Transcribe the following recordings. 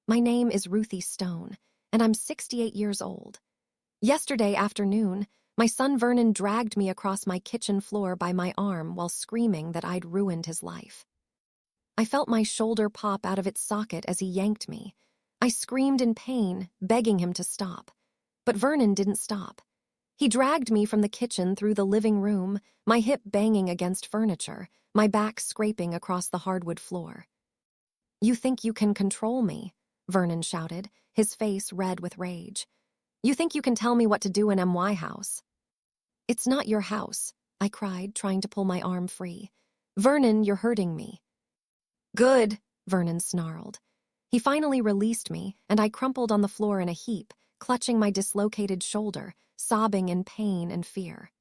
My name is Ruthie Stone, and I'm 68 years old. Yesterday afternoon, my son Vernon dragged me across my kitchen floor by my arm while screaming that I'd ruined his life. I felt my shoulder pop out of its socket as he yanked me. I screamed in pain, begging him to stop. But Vernon didn't stop. He dragged me from the kitchen through the living room, my hip banging against furniture, my back scraping across the hardwood floor. "You think you can control me?" Vernon shouted, his face red with rage. "You think you can tell me what to do in MY house?" "It's not your house," I cried, trying to pull my arm free. "Vernon, you're hurting me." "Good," Vernon snarled. He finally released me, and I crumpled on the floor in a heap, clutching my dislocated shoulder, sobbing in pain and fear.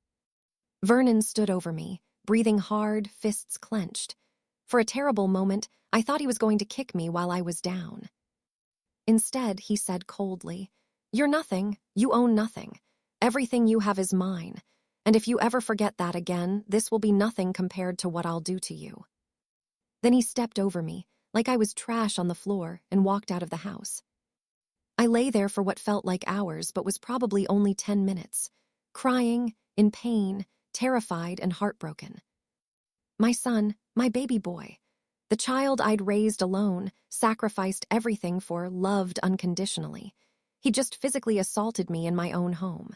Vernon stood over me, breathing hard, fists clenched. For a terrible moment, I thought he was going to kick me while I was down. Instead, he said coldly, "You're nothing. You own nothing. Everything you have is mine. And if you ever forget that again, this will be nothing compared to what I'll do to you." Then he stepped over me, like I was trash on the floor, and walked out of the house. I lay there for what felt like hours, but was probably only 10 minutes, crying, in pain, terrified and heartbroken. My son, my baby boy, the child I'd raised alone, sacrificed everything for, loved unconditionally. He just physically assaulted me in my own home.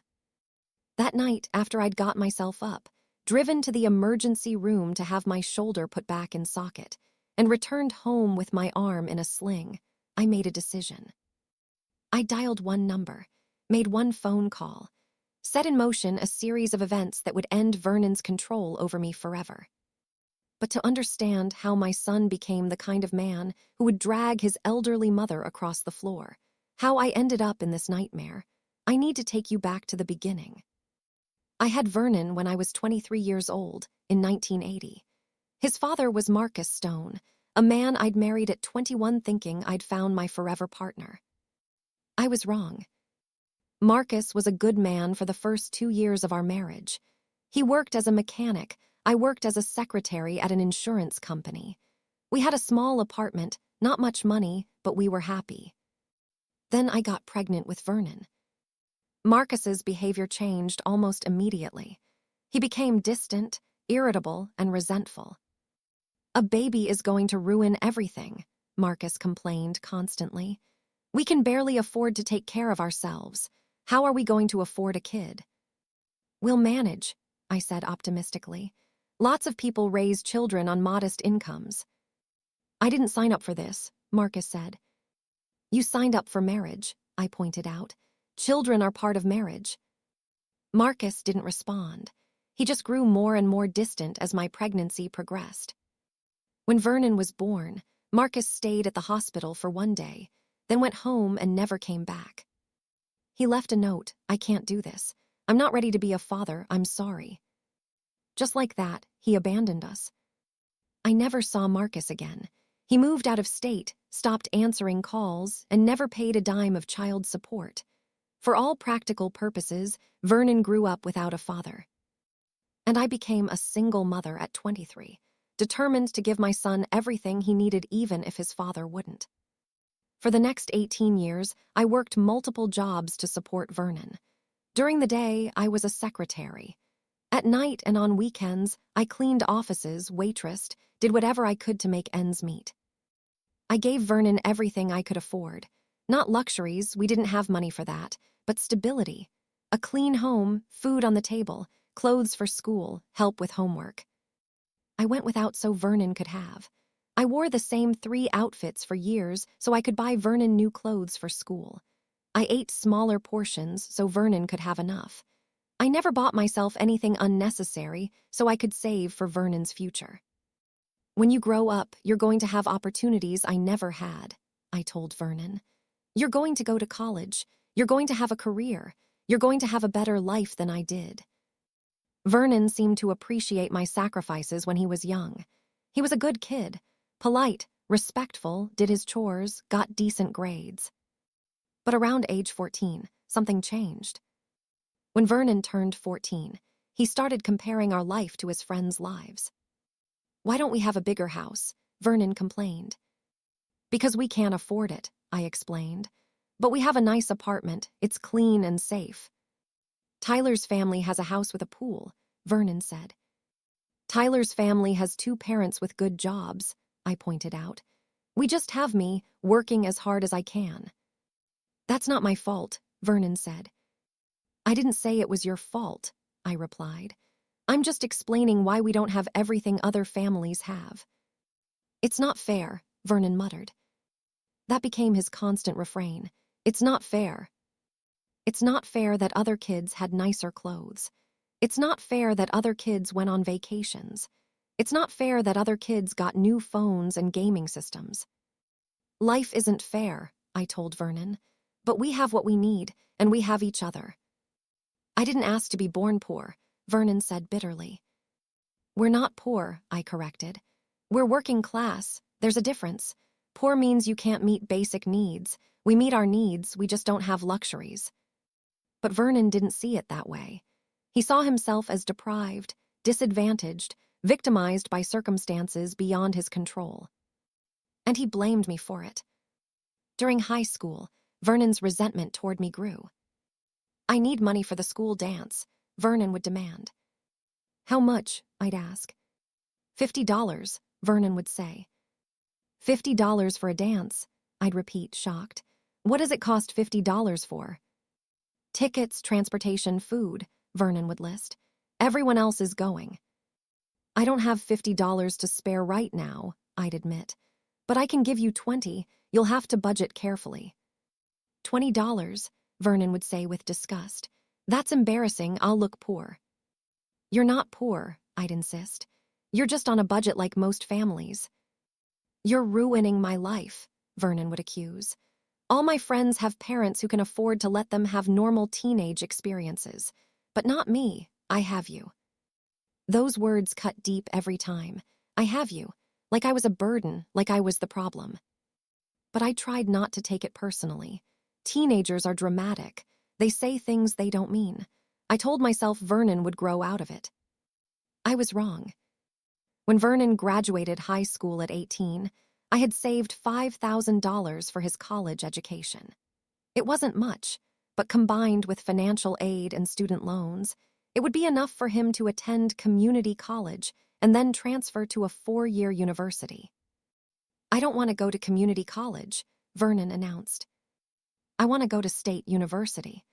That night, after I'd got myself up, driven to the emergency room to have my shoulder put back in socket, and returned home with my arm in a sling, I made a decision. I dialed one number, made one phone call, set in motion a series of events that would end Vernon's control over me forever. But to understand how my son became the kind of man who would drag his elderly mother across the floor, how I ended up in this nightmare, I need to take you back to the beginning. I had Vernon when I was 23 years old, in 1980. His father was Marcus Stone, a man I'd married at 21 thinking I'd found my forever partner. I was wrong. Marcus was a good man for the first 2 years of our marriage. He worked as a mechanic. I worked as a secretary at an insurance company. We had a small apartment, not much money, but we were happy. Then I got pregnant with Vernon. Marcus's behavior changed almost immediately. He became distant, irritable, and resentful. "A baby is going to ruin everything," Marcus complained constantly. "We can barely afford to take care of ourselves. How are we going to afford a kid?" "We'll manage," I said optimistically. "Lots of people raise children on modest incomes." "I didn't sign up for this," Marcus said. "You signed up for marriage," I pointed out. "Children are part of marriage." Marcus didn't respond. He just grew more and more distant as my pregnancy progressed. When Vernon was born, Marcus stayed at the hospital for one day, then went home and never came back. He left a note, "I can't do this. I'm not ready to be a father, I'm sorry." Just like that, he abandoned us. I never saw Marcus again. He moved out of state, stopped answering calls, and never paid a dime of child support. For all practical purposes, Vernon grew up without a father. And I became a single mother at 23, determined to give my son everything he needed even if his father wouldn't. For the next 18 years, I worked multiple jobs to support Vernon. During the day, I was a secretary. At night and on weekends, I cleaned offices, waitressed, did whatever I could to make ends meet. I gave Vernon everything I could afford. Not luxuries, we didn't have money for that, but stability. A clean home, food on the table, clothes for school, help with homework. I went without so Vernon could have. I wore the same 3 outfits for years so I could buy Vernon new clothes for school. I ate smaller portions so Vernon could have enough. I never bought myself anything unnecessary so I could save for Vernon's future. "When you grow up, you're going to have opportunities I never had," I told Vernon. "You're going to go to college. You're going to have a career. You're going to have a better life than I did." Vernon seemed to appreciate my sacrifices when he was young. He was a good kid, polite, respectful, did his chores, got decent grades. But around age 14, something changed. When Vernon turned 14, he started comparing our life to his friends' lives. "Why don't we have a bigger house?" Vernon complained. "Because we can't afford it," I explained. But we have a nice apartment. It's clean and safe. Tyler's family has a house with a pool, Vernon said. Tyler's family has 2 parents with good jobs, I pointed out. We just have me working as hard as I can. That's not my fault, Vernon said. I didn't say it was your fault, I replied. I'm just explaining why we don't have everything other families have. It's not fair, Vernon muttered. That became his constant refrain. It's not fair. It's not fair that other kids had nicer clothes. It's not fair that other kids went on vacations. It's not fair that other kids got new phones and gaming systems. Life isn't fair, I told Vernon. But we have what we need, and we have each other. I didn't ask to be born poor, Vernon said bitterly. We're not poor, I corrected. We're working class. There's a difference. Poor means you can't meet basic needs. We meet our needs, we just don't have luxuries. But Vernon didn't see it that way. He saw himself as deprived, disadvantaged, victimized by circumstances beyond his control. And he blamed me for it. During high school, Vernon's resentment toward me grew. I need money for the school dance, Vernon would demand. How much? I'd ask. $50, Vernon would say. $50 for a dance, I'd repeat, shocked. What does it cost $50 for? Tickets, transportation, food, Vernon would list. Everyone else is going. I don't have $50 to spare right now, I'd admit. But I can give you $20. You'll have to budget carefully. $20, Vernon would say with disgust. That's embarrassing, I'll look poor. You're not poor, I'd insist. You're just on a budget like most families. You're ruining my life, Vernon would accuse. All my friends have parents who can afford to let them have normal teenage experiences. But not me, I have you. Those words cut deep every time. I have you. Like I was a burden, like I was the problem. But I tried not to take it personally. Teenagers are dramatic. They say things they don't mean. I told myself Vernon would grow out of it. I was wrong. When Vernon graduated high school at 18, I had saved $5,000 for his college education. It wasn't much, but combined with financial aid and student loans, it would be enough for him to attend community college and then transfer to a 4-year university. I don't want to go to community college, Vernon announced. I want to go to state university.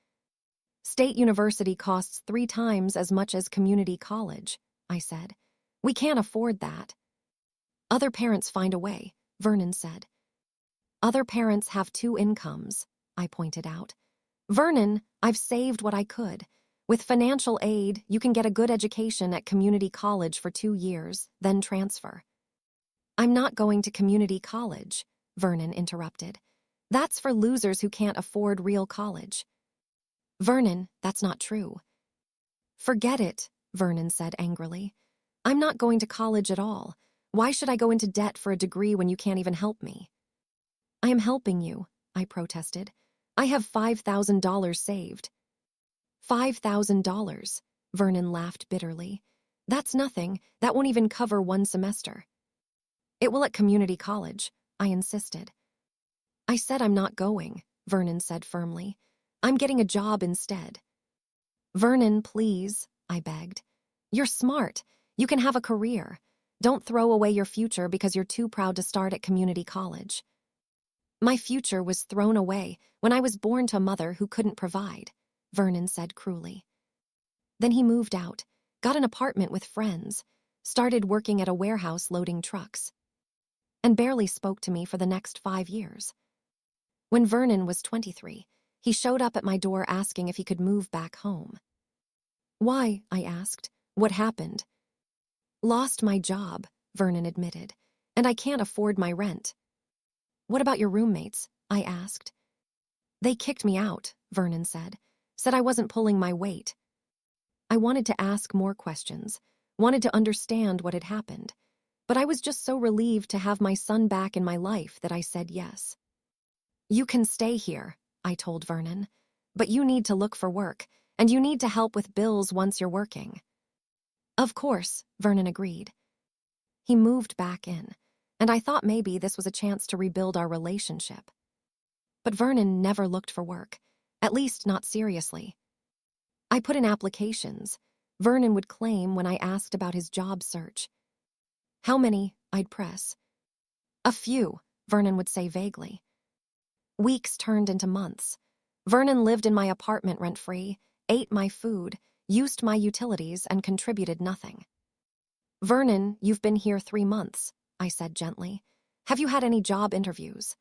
State university costs 3 times as much as community college, I said. We can't afford that. Other parents find a way, Vernon said. Other parents have 2 incomes, I pointed out. Vernon, I've saved what I could. With financial aid, you can get a good education at community college for 2 years, then transfer. I'm not going to community college, Vernon interrupted. That's for losers who can't afford real college. Vernon, that's not true. Forget it, Vernon said angrily. I'm not going to college at all. Why should I go into debt for a degree when you can't even help me? I am helping you, I protested. I have $5,000 saved. $5,000, Vernon laughed bitterly. That's nothing. That won't even cover 1 semester. It will at community college, I insisted. I said I'm not going, Vernon said firmly. I'm getting a job instead. Vernon, please, I begged. You're smart. You can have a career. Don't throw away your future because you're too proud to start at community college. My future was thrown away when I was born to a mother who couldn't provide, Vernon said cruelly. Then he moved out, got an apartment with friends, started working at a warehouse loading trucks, and barely spoke to me for the next 5 years. When Vernon was 23, he showed up at my door asking if he could move back home. Why? I asked. What happened? Lost my job, Vernon admitted, and I can't afford my rent. What about your roommates? I asked. They kicked me out, Vernon said I wasn't pulling my weight. I wanted to ask more questions, wanted to understand what had happened, but I was just so relieved to have my son back in my life that I said yes. You can stay here, I told Vernon, but you need to look for work, and you need to help with bills once you're working. Of course, Vernon agreed. He moved back in, and I thought maybe this was a chance to rebuild our relationship. But Vernon never looked for work, at least not seriously. I put in applications, Vernon would claim when I asked about his job search. How many? I'd press. A few, Vernon would say vaguely. Weeks turned into months. Vernon lived in my apartment rent-free, ate my food, used my utilities, and contributed nothing. Vernon, you've been here 3 months, I said gently. Have you had any job interviews?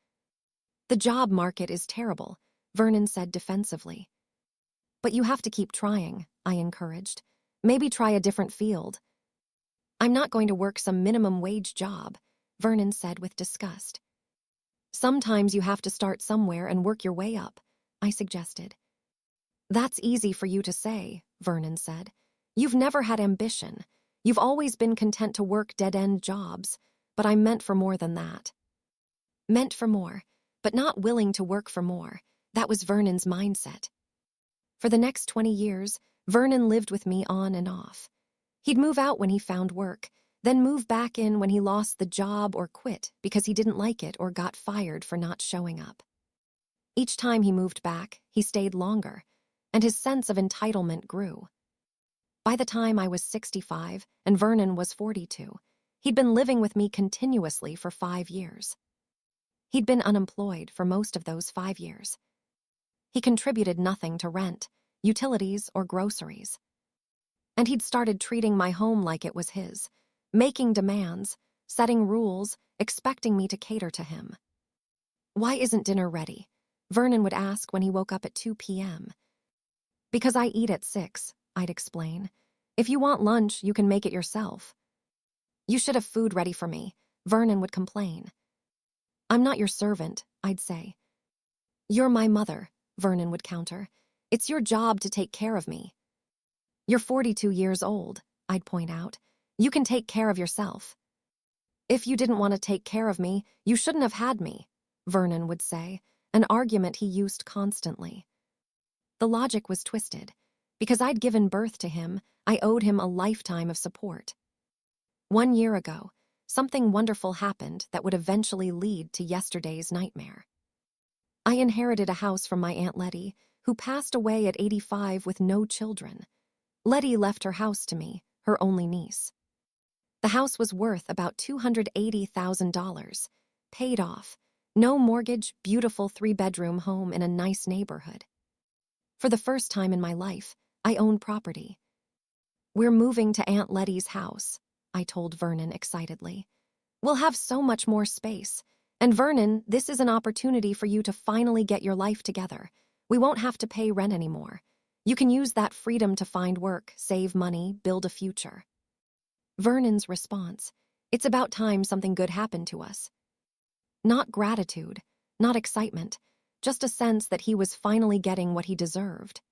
The job market is terrible, Vernon said defensively. But you have to keep trying, I encouraged. Maybe try a different field. I'm not going to work some minimum wage job, Vernon said with disgust. Sometimes you have to start somewhere and work your way up, I suggested. That's easy for you to say, Vernon said. You've never had ambition. You've always been content to work dead-end jobs, but I'm meant for more than that. Meant for more, but not willing to work for more. That was Vernon's mindset. For the next 20 years, Vernon lived with me on and off. He'd move out when he found work, then move back in when he lost the job or quit because he didn't like it or got fired for not showing up. Each time he moved back, he stayed longer, and his sense of entitlement grew. By the time I was 65 and Vernon was 42, he'd been living with me continuously for 5 years. He'd been unemployed for most of those 5 years. He contributed nothing to rent, utilities, or groceries. And he'd started treating my home like it was his, making demands, setting rules, expecting me to cater to him. Why isn't dinner ready? Vernon would ask when he woke up at 2 p.m. Because I eat at 6, I'd explain. If you want lunch, you can make it yourself. You should have food ready for me, Vernon would complain. I'm not your servant, I'd say. You're my mother, Vernon would counter. It's your job to take care of me. You're 42 years old, I'd point out. You can take care of yourself. If you didn't want to take care of me, you shouldn't have had me, Vernon would say, an argument he used constantly. The logic was twisted. Because I'd given birth to him, I owed him a lifetime of support. 1 year ago, something wonderful happened that would eventually lead to yesterday's nightmare. I inherited a house from my Aunt Letty, who passed away at 85 with no children. Letty left her house to me, her only niece. The house was worth about $280,000, paid off, no mortgage, beautiful 3-bedroom home in a nice neighborhood. For the first time in my life, I own property. We're moving to Aunt Letty's house, I told Vernon excitedly. We'll have so much more space. And Vernon, this is an opportunity for you to finally get your life together. We won't have to pay rent anymore. You can use that freedom to find work, save money, build a future. Vernon's response, it's about time something good happened to us. Not gratitude, not excitement, just a sense that he was finally getting what he deserved.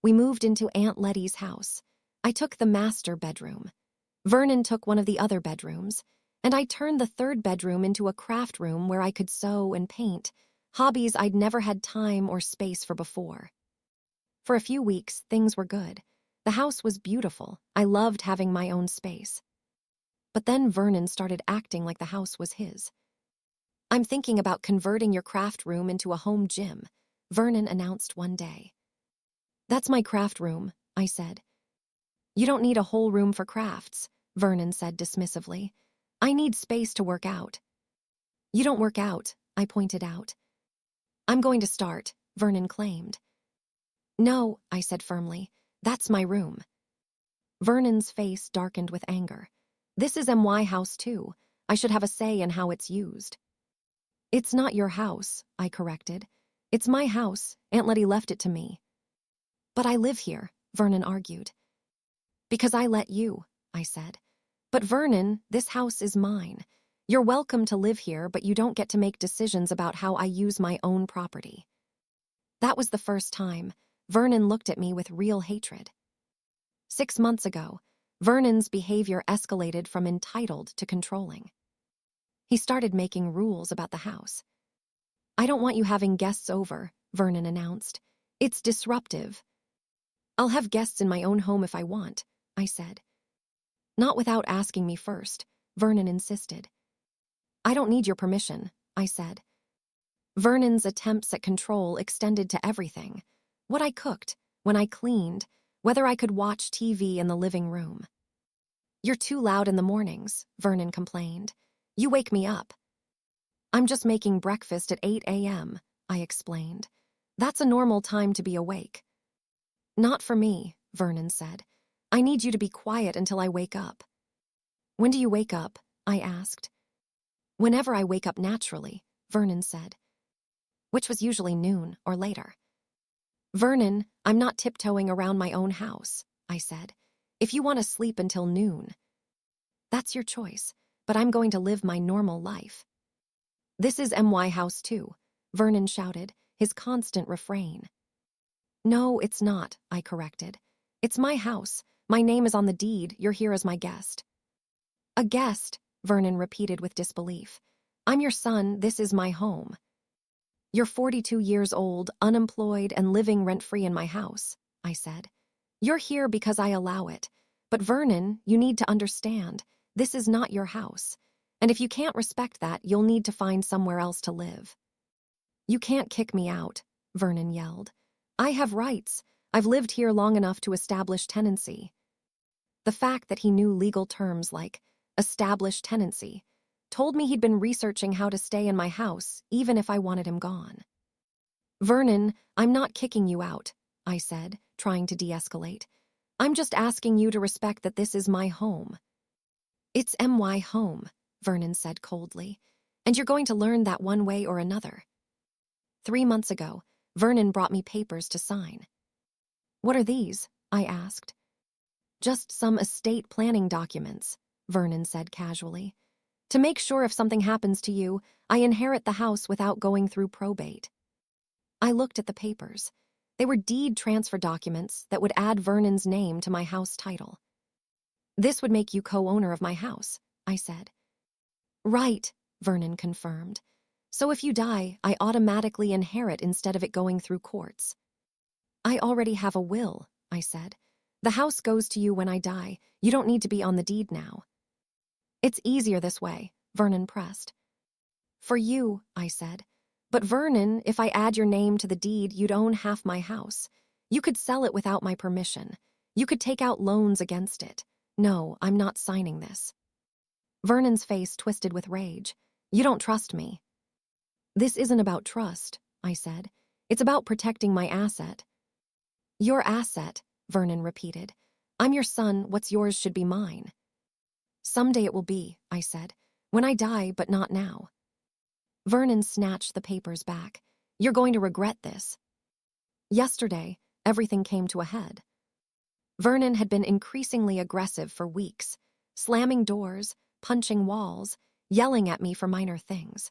We moved into Aunt Letty's house. I took the master bedroom. Vernon took one of the other bedrooms, and I turned the 3rd bedroom into a craft room where I could sew and paint, hobbies I'd never had time or space for before. For a few weeks, things were good. The house was beautiful. I loved having my own space. But then Vernon started acting like the house was his. I'm thinking about converting your craft room into a home gym, Vernon announced one day. That's my craft room, I said. You don't need a whole room for crafts, Vernon said dismissively. I need space to work out. You don't work out, I pointed out. I'm going to start, Vernon claimed. No, I said firmly. That's my room. Vernon's face darkened with anger. This is MY house too. I should have a say in how it's used. It's not your house, I corrected. It's my house. Aunt Letty left it to me. But I live here, Vernon argued. Because I let you, I said. But Vernon, this house is mine. You're welcome to live here, but you don't get to make decisions about how I use my own property. That was the first time Vernon looked at me with real hatred. 6 months ago, Vernon's behavior escalated from entitled to controlling. He started making rules about the house. I don't want you having guests over, Vernon announced. It's disruptive. I'll have guests in my own home if I want, I said. Not without asking me first, Vernon insisted. I don't need your permission, I said. Vernon's attempts at control extended to everything: what I cooked, when I cleaned, whether I could watch TV in the living room. "You're too loud in the mornings," Vernon complained. "You wake me up." "I'm just making breakfast at 8 a.m., I explained. "That's a normal time to be awake." "Not for me," Vernon said. "I need you to be quiet until I wake up." "When do you wake up?" I asked. "Whenever I wake up naturally," Vernon said, which was usually noon or later. "Vernon, I'm not tiptoeing around my own house," I said. "If you want to sleep until noon, that's your choice, but I'm going to live my normal life." "This is MY house too," Vernon shouted, his constant refrain. "No, it's not," I corrected. "It's my house. My name is on the deed. You're here as my guest." "A guest," Vernon repeated with disbelief. "I'm your son. This is my home." "You're 42 years old, unemployed, and living rent-free in my house," I said. "You're here because I allow it. But Vernon, you need to understand, this is not your house. And if you can't respect that, you'll need to find somewhere else to live." "You can't kick me out," Vernon yelled. "I have rights. I've lived here long enough to establish tenancy." The fact that he knew legal terms like established tenancy told me he'd been researching how to stay in my house even if I wanted him gone. "Vernon, I'm not kicking you out," I said, trying to de-escalate. "I'm just asking you to respect that this is my home." "It's MY home," Vernon said coldly, "and you're going to learn that one way or another." 3 months ago, Vernon brought me papers to sign. "What are these?" I asked. "Just some estate planning documents," Vernon said casually. "To make sure if something happens to you, I inherit the house without going through probate." I looked at the papers. They were deed transfer documents that would add Vernon's name to my house title. "This would make you co-owner of my house," I said. "Right," Vernon confirmed. "So if you die, I automatically inherit instead of it going through courts." "I already have a will," I said. "The house goes to you when I die. You don't need to be on the deed now." "It's easier this way," Vernon pressed. "For you," I said. "But Vernon, if I add your name to the deed, you'd own half my house. You could sell it without my permission. You could take out loans against it. No, I'm not signing this." Vernon's face twisted with rage. "You don't trust me." "This isn't about trust," I said. "It's about protecting my asset." "Your asset," Vernon repeated. "I'm your son. What's yours should be mine." "Someday it will be," I said. "When I die, but not now." Vernon snatched the papers back. "You're going to regret this." Yesterday, everything came to a head. Vernon had been increasingly aggressive for weeks, slamming doors, punching walls, yelling at me for minor things.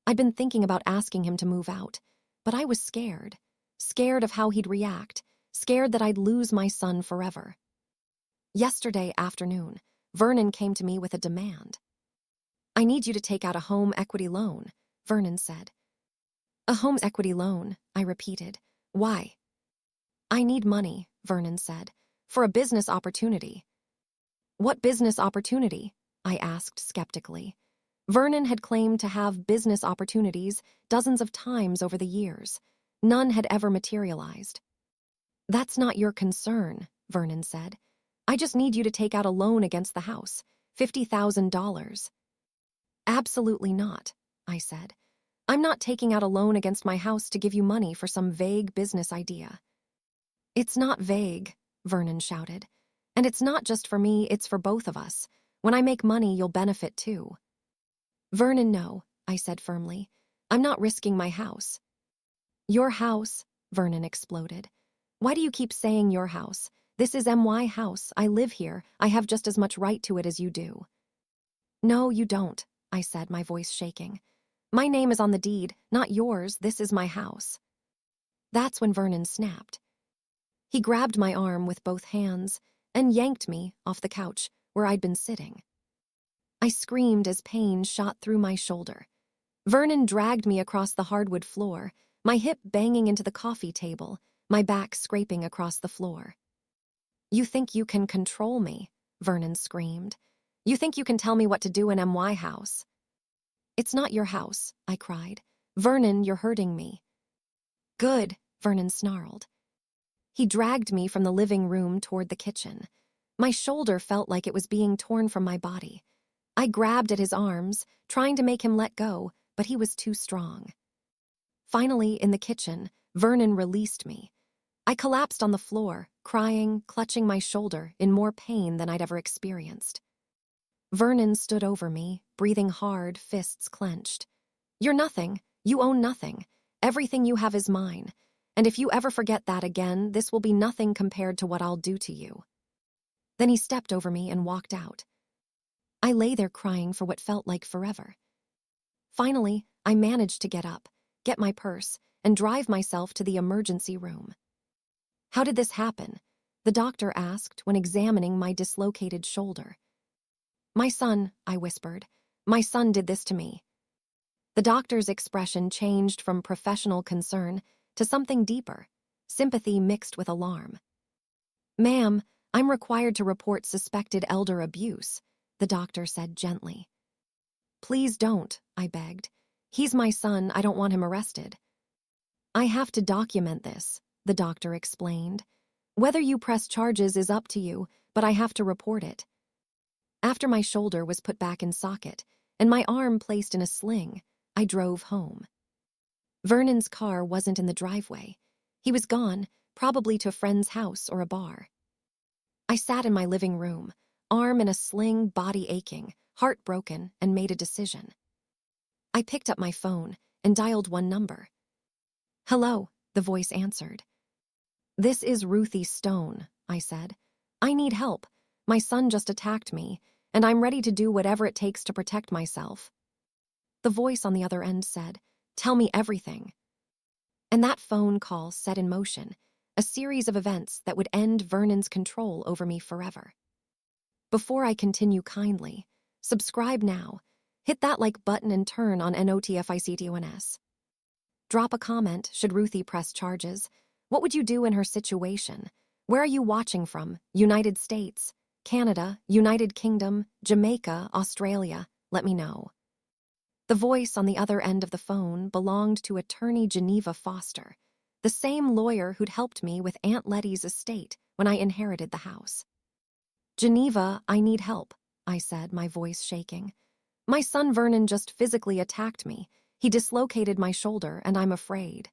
I'd been thinking about asking him to move out, but I was scared. Scared of how he'd react, scared that I'd lose my son forever. Yesterday afternoon, Vernon came to me with a demand. "I need you to take out a home equity loan," Vernon said. "A home equity loan," I repeated. "Why?" "I need money," Vernon said, "for a business opportunity." "What business opportunity?" I asked skeptically. Vernon had claimed to have business opportunities dozens of times over the years. None had ever materialized. "That's not your concern," Vernon said. "I just need you to take out a loan against the house, $50,000. "Absolutely not," I said. "I'm not taking out a loan against my house to give you money for some vague business idea." "It's not vague," Vernon shouted. "And it's not just for me, it's for both of us. When I make money, you'll benefit too." "Vernon, no," I said firmly. "I'm not risking my house." "Your house," Vernon exploded. "Why do you keep saying your house? This is MY house. I live here. I have just as much right to it as you do." "No, you don't," I said, my voice shaking. "My name is on the deed, not yours. This is my house." That's when Vernon snapped. He grabbed my arm with both hands and yanked me off the couch where I'd been sitting. I screamed as pain shot through my shoulder. Vernon dragged me across the hardwood floor, my hip banging into the coffee table, my back scraping across the floor. "You think you can control me," Vernon screamed. "You think you can tell me what to do in MY house." "It's not your house," I cried. "Vernon, you're hurting me." "Good," Vernon snarled. He dragged me from the living room toward the kitchen. My shoulder felt like it was being torn from my body. I grabbed at his arms, trying to make him let go, but he was too strong. Finally, in the kitchen, Vernon released me. I collapsed on the floor, crying, clutching my shoulder in more pain than I'd ever experienced. Vernon stood over me, breathing hard, fists clenched. "You're nothing. You own nothing. Everything you have is mine. And if you ever forget that again, this will be nothing compared to what I'll do to you." Then he stepped over me and walked out. I lay there crying for what felt like forever. Finally, I managed to get up, get my purse, and drive myself to the emergency room. "How did this happen?" the doctor asked when examining my dislocated shoulder. "My son," I whispered. "My son did this to me." The doctor's expression changed from professional concern to something deeper, sympathy mixed with alarm. "Ma'am, I'm required to report suspected elder abuse," the doctor said gently. "Please don't," I begged. "He's my son. I don't want him arrested." "I have to document this," the doctor explained. "Whether you press charges is up to you, but I have to report it." After my shoulder was put back in socket and my arm placed in a sling, I drove home. Vernon's car wasn't in the driveway. He was gone, probably to a friend's house or a bar. I sat in my living room, arm in a sling, body aching, heart broken, and made a decision. I picked up my phone and dialed one number. "Hello," the voice answered. "This is Ruthie Stone," I said. "I need help. My son just attacked me, and I'm ready to do whatever it takes to protect myself." The voice on the other end said, "Tell me everything." And that phone call set in motion a series of events that would end Vernon's control over me forever. Before I continue kindly, subscribe now, hit that like button and turn on NOTFICTONS. Drop a comment should Ruthie press charges. What would you do in her situation? Where are you watching from? United States, Canada, United Kingdom, Jamaica, Australia? Let me know. The voice on the other end of the phone belonged to attorney Geneva Foster, the same lawyer who'd helped me with Aunt Letty's estate when I inherited the house. "Geneva, I need help," I said, my voice shaking. "My son Vernon just physically attacked me. He dislocated my shoulder, and I'm afraid."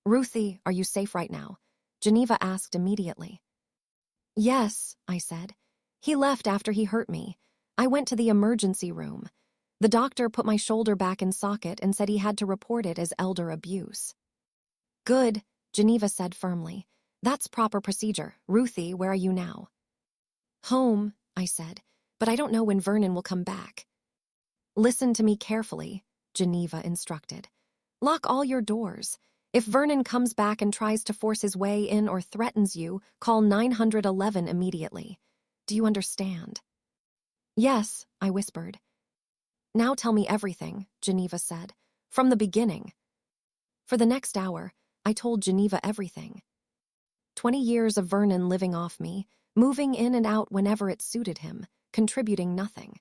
"Ruthie, are you safe right now?" Geneva asked immediately. "Yes," I said. "He left after he hurt me. I went to the emergency room. The doctor put my shoulder back in socket and said he had to report it as elder abuse." "Good," Geneva said firmly. "That's proper procedure. Ruthie, where are you now?" "Home," I said, "but I don't know when Vernon will come back." "Listen to me carefully," Geneva instructed. "Lock all your doors. If Vernon comes back and tries to force his way in or threatens you, call 911 immediately. Do you understand?" "Yes," I whispered. "Now tell me everything," Geneva said. "From the beginning." For the next hour, I told Geneva everything. 20 years of Vernon living off me, moving in and out whenever it suited him, contributing nothing.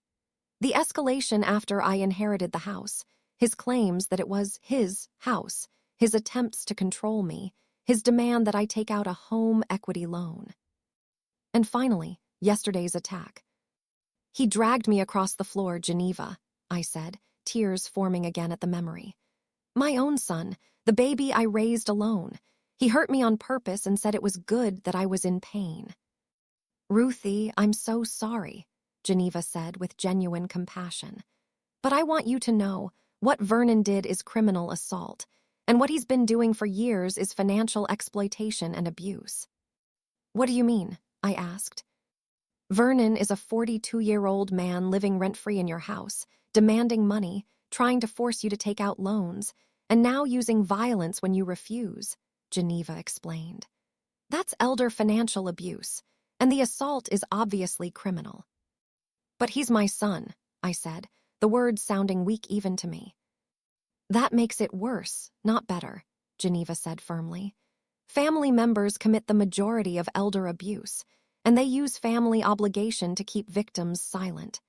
The escalation after I inherited the house, his claims that it was his house, his attempts to control me, his demand that I take out a home equity loan. And finally, yesterday's attack. "He dragged me across the floor, Geneva," I said, tears forming again at the memory. "My own son, the baby I raised alone. He hurt me on purpose and said it was good that I was in pain." "Ruthie, I'm so sorry," Geneva said with genuine compassion. "But I want you to know, what Vernon did is criminal assault, and what he's been doing for years is financial exploitation and abuse." "What do you mean?" I asked. "Vernon is a 42-year-old man living rent-free in your house, demanding money, trying to force you to take out loans, and now using violence when you refuse," Geneva explained. "That's elder financial abuse, and the assault is obviously criminal." "But he's my son," I said, the words sounding weak even to me. "That makes it worse, not better," Geneva said firmly. "Family members commit the majority of elder abuse, and they use family obligation to keep victims silent."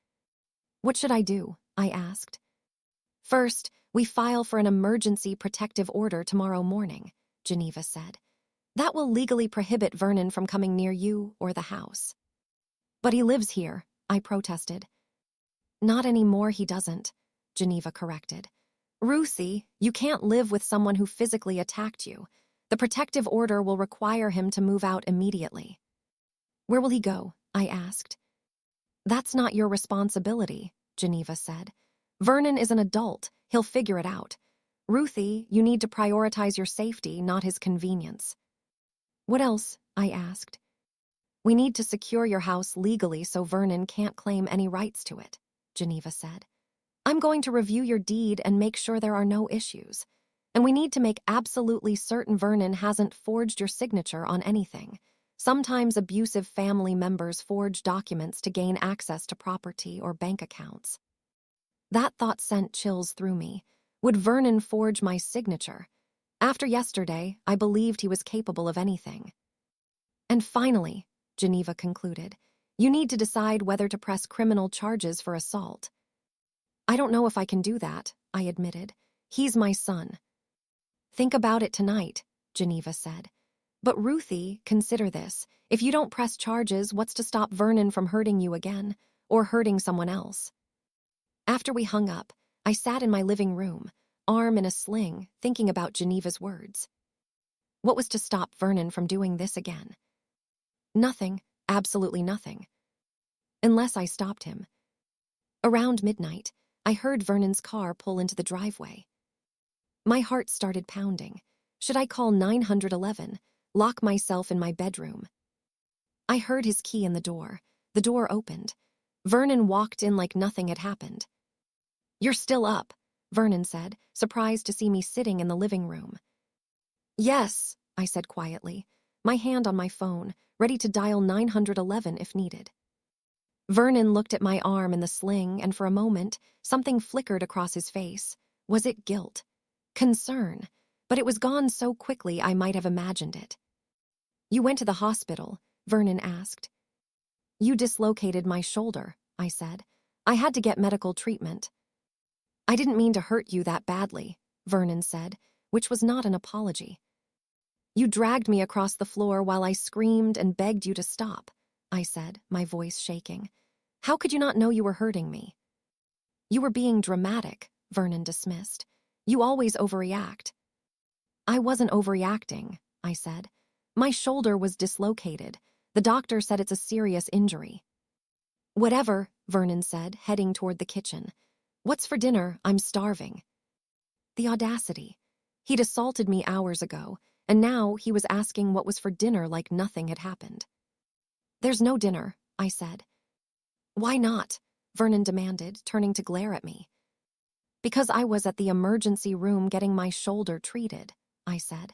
"What should I do?" I asked. "First, We file for an emergency protective order tomorrow morning, Geneva said. That will legally prohibit Vernon from coming near you or the house. But he lives here, I protested. Not anymore, he doesn't, Geneva corrected. Ruthie, you can't live with someone who physically attacked you. The protective order will require him to move out immediately. Where will he go? I asked. That's not your responsibility, Geneva said. Vernon is an adult. He'll figure it out. Ruthie, you need to prioritize your safety, not his convenience. What else? I asked. We need to secure your house legally so Vernon can't claim any rights to it, Geneva said. I'm going to review your deed and make sure there are no issues. And we need to make absolutely certain Vernon hasn't forged your signature on anything. Sometimes abusive family members forge documents to gain access to property or bank accounts. That thought sent chills through me. Would Vernon forge my signature? After yesterday, I believed he was capable of anything. And finally, Geneva concluded, you need to decide whether to press criminal charges for assault. I don't know if I can do that, I admitted. He's my son. Think about it tonight, Geneva said. But Ruthie, consider this. If you don't press charges, what's to stop Vernon from hurting you again, or hurting someone else? After we hung up, I sat in my living room, arm in a sling, thinking about Geneva's words. What was to stop Vernon from doing this again? Nothing, absolutely nothing. Unless I stopped him. Around midnight, I heard Vernon's car pull into the driveway. My heart started pounding. Should I call 911, lock myself in my bedroom? I heard his key in the door. The door opened. Vernon walked in like nothing had happened. You're still up, Vernon said, surprised to see me sitting in the living room. Yes, I said quietly, my hand on my phone, ready to dial 911 if needed. Vernon looked at my arm in the sling, and for a moment, something flickered across his face. Was it guilt? Concern? But it was gone so quickly I might have imagined it. You went to the hospital, Vernon asked. You dislocated my shoulder, I said. I had to get medical treatment. I didn't mean to hurt you that badly, Vernon said, which was not an apology. You dragged me across the floor while I screamed and begged you to stop, I said, my voice shaking. How could you not know you were hurting me? You were being dramatic, Vernon dismissed. You always overreact. I wasn't overreacting, I said. My shoulder was dislocated. The doctor said it's a serious injury. Whatever, Vernon said, heading toward the kitchen. What's for dinner? I'm starving. The audacity. He'd assaulted me hours ago, and now he was asking what was for dinner like nothing had happened. There's no dinner, I said. Why not? Vernon demanded, turning to glare at me. Because I was at the emergency room getting my shoulder treated, I said,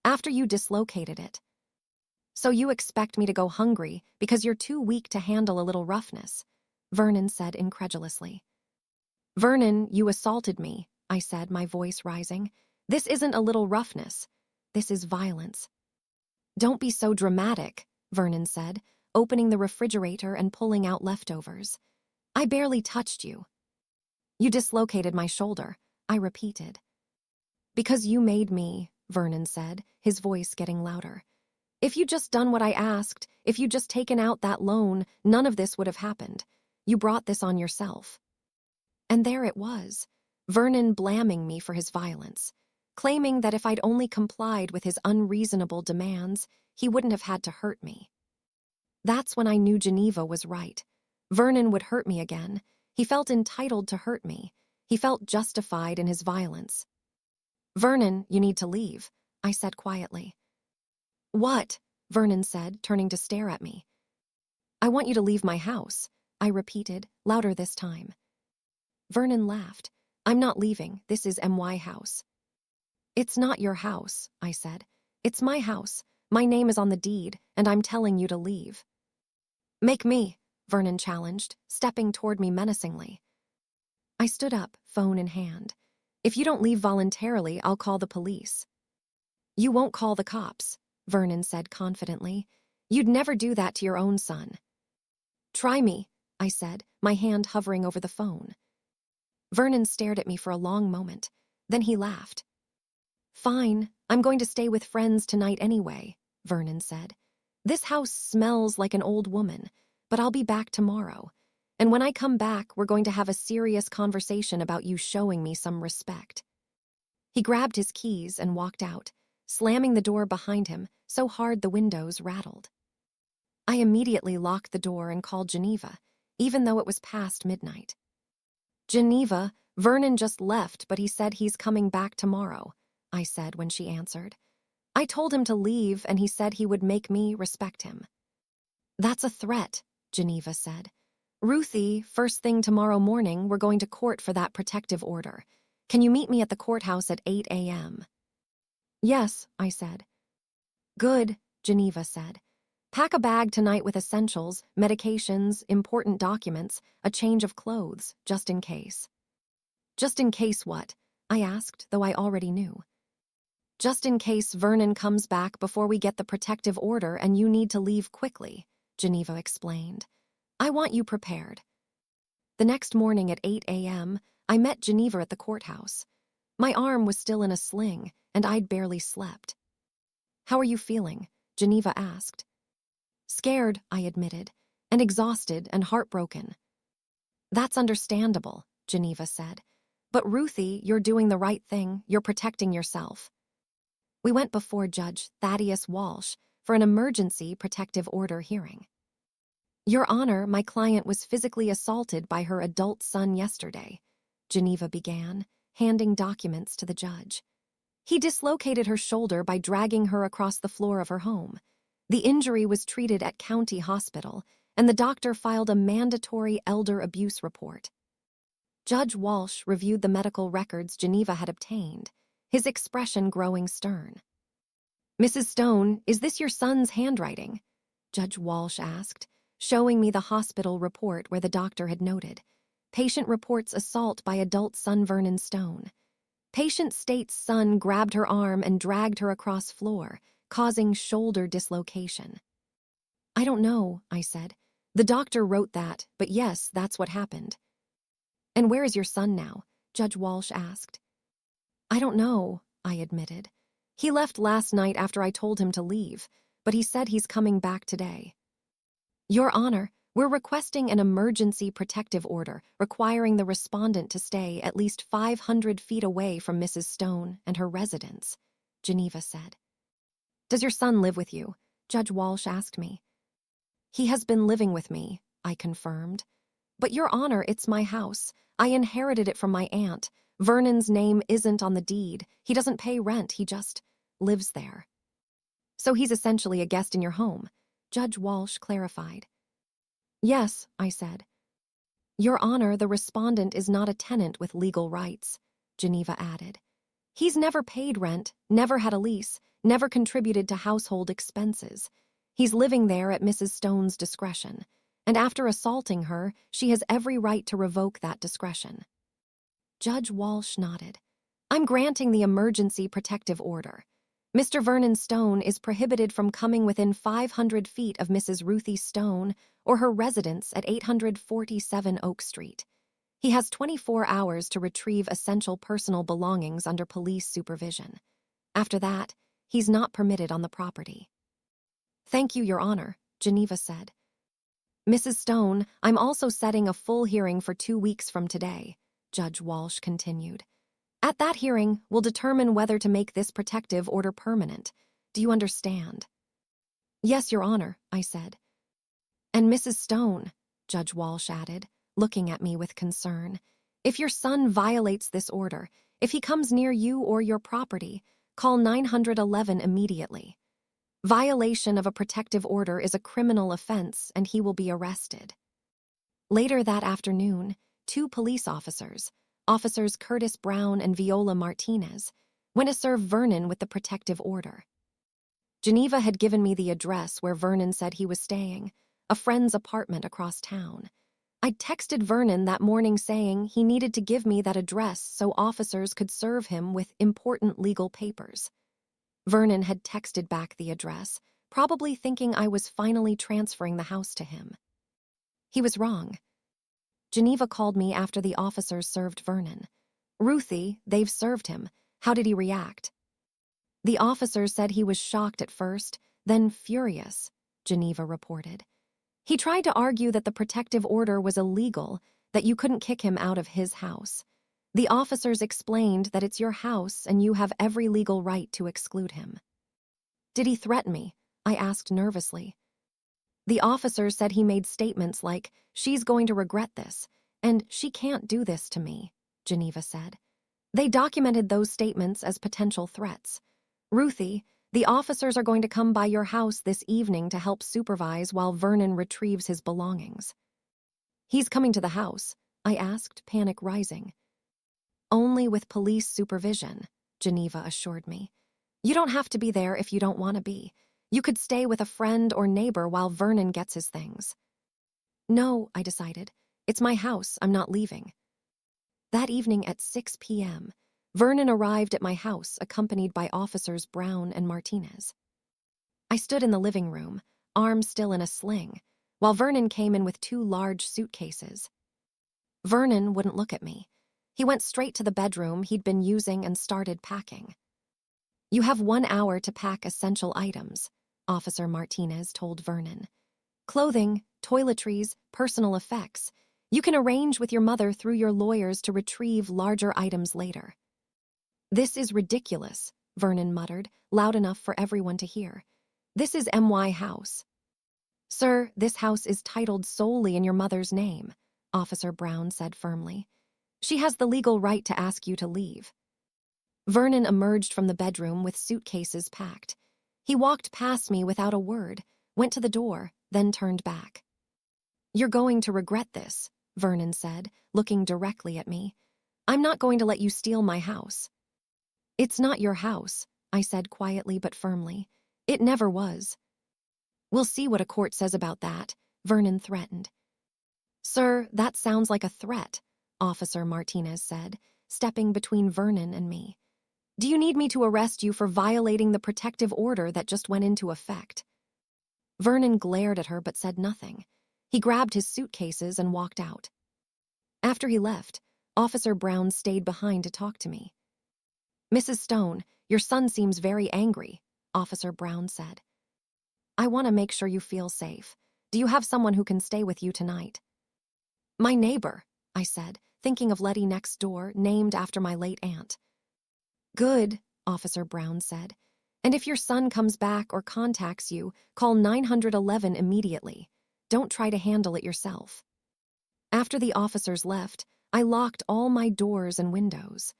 after you dislocated it. So you expect me to go hungry because you're too weak to handle a little roughness, Vernon said incredulously. Vernon, you assaulted me, I said, my voice rising. This isn't a little roughness. This is violence. Don't be so dramatic, Vernon said, opening the refrigerator and pulling out leftovers. I barely touched you. You dislocated my shoulder, I repeated. Because you made me, Vernon said, his voice getting louder. If you'd just done what I asked, if you'd just taken out that loan, none of this would have happened. You brought this on yourself. And there it was, Vernon blaming me for his violence, claiming that if I'd only complied with his unreasonable demands, he wouldn't have had to hurt me. That's when I knew Geneva was right. Vernon would hurt me again. He felt entitled to hurt me. He felt justified in his violence. Vernon, you need to leave, I said quietly. What? Vernon said, turning to stare at me. I want you to leave my house, I repeated, louder this time. Vernon laughed. I'm not leaving. This is my house. It's not your house, I said. It's my house. My name is on the deed, and I'm telling you to leave. Make me, Vernon challenged, stepping toward me menacingly. I stood up, phone in hand. If you don't leave voluntarily, I'll call the police. You won't call the cops, Vernon said confidently. You'd never do that to your own son. Try me, I said, my hand hovering over the phone. Vernon stared at me for a long moment. Then he laughed. "Fine, I'm going to stay with friends tonight anyway," Vernon said. "This house smells like an old woman, but I'll be back tomorrow. And when I come back, we're going to have a serious conversation about you showing me some respect." He grabbed his keys and walked out, slamming the door behind him so hard the windows rattled. I immediately locked the door and called Geneva, even though it was past midnight. "Geneva, Vernon just left, but he said he's coming back tomorrow," I said when she answered. "I told him to leave, and he said he would make me respect him." "That's a threat," Geneva said. "Ruthie, first thing tomorrow morning, we're going to court for that protective order. Can you meet me at the courthouse at 8 a.m.? "Yes," I said. "Good," Geneva said. "Pack a bag tonight with essentials, medications, important documents, a change of clothes, just in case." "Just in case what?" I asked, though I already knew. "Just in case Vernon comes back before we get the protective order and you need to leave quickly," Geneva explained. "I want you prepared." The next morning at 8 a.m., I met Geneva at the courthouse. My arm was still in a sling, and I'd barely slept. "How are you feeling?" Geneva asked. "Scared," I admitted, "and exhausted and heartbroken." "That's understandable," Geneva said. "But Ruthie, you're doing the right thing. You're protecting yourself." We went before Judge Thaddeus Walsh for an emergency protective order hearing. "Your Honor, my client was physically assaulted by her adult son yesterday," Geneva began, handing documents to the judge. "He dislocated her shoulder by dragging her across the floor of her home. The injury was treated at County Hospital, and the doctor filed a mandatory elder abuse report." Judge Walsh reviewed the medical records Geneva had obtained, his expression growing stern. "Mrs. Stone, is this your son's handwriting?" Judge Walsh asked, showing me the hospital report where the doctor had noted. "Patient reports assault by adult son Vernon Stone. Patient states son grabbed her arm and dragged her across floor, causing shoulder dislocation." "I don't know," I said. "The doctor wrote that, but yes, that's what happened." "And where is your son now?" Judge Walsh asked. "I don't know," I admitted. "He left last night after I told him to leave, but he said he's coming back today." "Your Honor, we're requesting an emergency protective order requiring the respondent to stay at least 500 feet away from Mrs. Stone and her residence," Geneva said. "Does your son live with you?" Judge Walsh asked me. "He has been living with me," I confirmed. "But Your Honor, it's my house. I inherited it from my aunt. Vernon's name isn't on the deed. He doesn't pay rent, he just lives there." "So he's essentially a guest in your home," Judge Walsh clarified. "Yes," I said. "Your Honor, the respondent is not a tenant with legal rights," Geneva added. "He's never paid rent, never had a lease, never contributed to household expenses. He's living there at Mrs. Stone's discretion, and after assaulting her, she has every right to revoke that discretion." Judge Walsh nodded. "I'm granting the emergency protective order. Mr. Vernon Stone is prohibited from coming within 500 feet of Mrs. Ruthie Stone or her residence at 847 Oak Street. He has 24 hours to retrieve essential personal belongings under police supervision. After that, he's not permitted on the property." "Thank you, Your Honor," Geneva said. "Mrs. Stone, I'm also setting a full hearing for 2 weeks from today," Judge Walsh continued. "At that hearing, we'll determine whether to make this protective order permanent. Do you understand?" "Yes, Your Honor," I said. "And Mrs. Stone," Judge Walsh added, looking at me with concern, "if your son violates this order, if he comes near you or your property, call 911 immediately. Violation of a protective order is a criminal offense and he will be arrested." Later that afternoon, 2 police officers, Officers Curtis Brown and Viola Martinez, went to serve Vernon with the protective order. Geneva had given me the address where Vernon said he was staying, a friend's apartment across town. I'd texted Vernon that morning saying he needed to give me that address so officers could serve him with important legal papers. Vernon had texted back the address, probably thinking I was finally transferring the house to him. He was wrong. Geneva called me after the officers served Vernon. Ruthie, they've served him. How did he react? The officer said he was shocked at first, then furious, Geneva reported. He tried to argue that the protective order was illegal, that you couldn't kick him out of his house. The officers explained that it's your house and you have every legal right to exclude him. Did he threaten me? I asked nervously. The officer said he made statements like, "She's going to regret this," and "She can't do this to me," Geneva said. They documented those statements as potential threats. Ruthie, the officers are going to come by your house this evening to help supervise while Vernon retrieves his belongings. He's coming to the house, I asked, panic rising. Only with police supervision, Geneva assured me. You don't have to be there if you don't want to be. You could stay with a friend or neighbor while Vernon gets his things. No, I decided. It's my house. I'm not leaving. That evening at 6 p.m., Vernon arrived at my house accompanied by Officers Brown and Martinez. I stood in the living room, arms still in a sling, while Vernon came in with 2 large suitcases. Vernon wouldn't look at me. He went straight to the bedroom he'd been using and started packing. You have 1 hour to pack essential items, Officer Martinez told Vernon. Clothing, toiletries, personal effects. You can arrange with your mother through your lawyers to retrieve larger items later. This is ridiculous, Vernon muttered, loud enough for everyone to hear. This is MY House. Sir, this house is titled solely in your mother's name, Officer Brown said firmly. She has the legal right to ask you to leave. Vernon emerged from the bedroom with suitcases packed. He walked past me without a word, went to the door, then turned back. You're going to regret this, Vernon said, looking directly at me. I'm not going to let you steal my house. It's not your house, I said quietly but firmly. It never was. We'll see what a court says about that, Vernon threatened. Sir, that sounds like a threat, Officer Martinez said, stepping between Vernon and me. Do you need me to arrest you for violating the protective order that just went into effect? Vernon glared at her but said nothing. He grabbed his suitcases and walked out. After he left, Officer Brown stayed behind to talk to me. Mrs. Stone, your son seems very angry, Officer Brown said. I want to make sure you feel safe. Do you have someone who can stay with you tonight? My neighbor, I said, thinking of Letty next door, named after my late aunt. Good, Officer Brown said. And if your son comes back or contacts you, call 911 immediately. Don't try to handle it yourself. After the officers left, I locked all my doors and windows.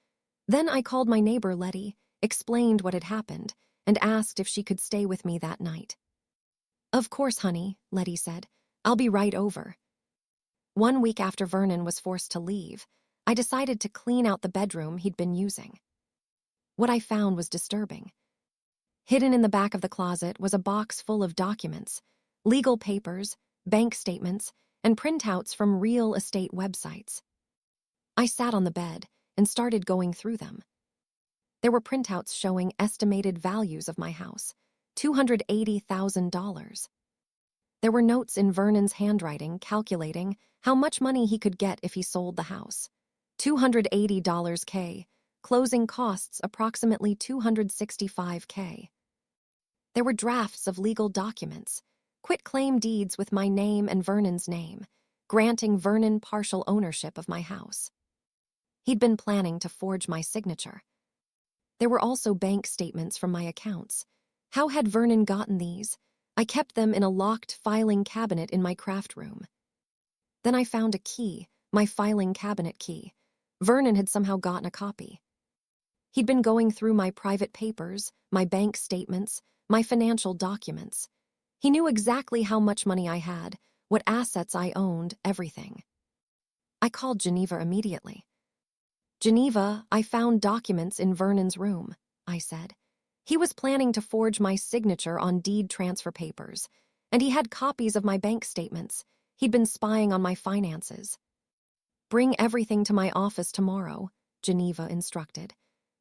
Then I called my neighbor Letty, explained what had happened, and asked if she could stay with me that night. Of course, honey, Letty said. I'll be right over. 1 week after Vernon was forced to leave, I decided to clean out the bedroom he'd been using. What I found was disturbing. Hidden in the back of the closet was a box full of documents, legal papers, bank statements, and printouts from real estate websites. I sat on the bed and started going through them. There were printouts showing estimated values of my house, $280,000. There were notes in Vernon's handwriting calculating how much money he could get if he sold the house. $280K, closing costs approximately $265K. There were drafts of legal documents, quitclaim deeds with my name and Vernon's name, granting Vernon partial ownership of my house. He'd been planning to forge my signature. There were also bank statements from my accounts. How had Vernon gotten these? I kept them in a locked filing cabinet in my craft room. Then I found a key, my filing cabinet key. Vernon had somehow gotten a copy. He'd been going through my private papers, my bank statements, my financial documents. He knew exactly how much money I had, what assets I owned, everything. I called Geneva immediately. Geneva, I found documents in Vernon's room, I said. He was planning to forge my signature on deed transfer papers, and he had copies of my bank statements. He'd been spying on my finances. Bring everything to my office tomorrow, Geneva instructed.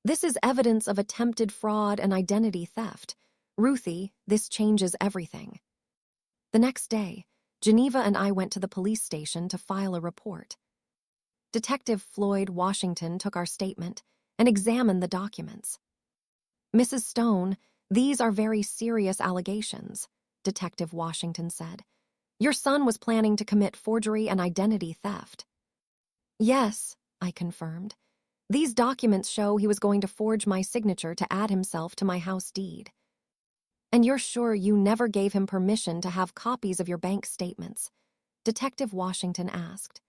This is evidence of attempted fraud and identity theft. Ruthie, this changes everything. The next day, Geneva and I went to the police station to file a report. Detective Floyd Washington took our statement and examined the documents. "Mrs. Stone, these are very serious allegations," Detective Washington said. "Your son was planning to commit forgery and identity theft." "Yes," I confirmed. "These documents show he was going to forge my signature to add himself to my house deed." "And you're sure you never gave him permission to have copies of your bank statements?" Detective Washington asked.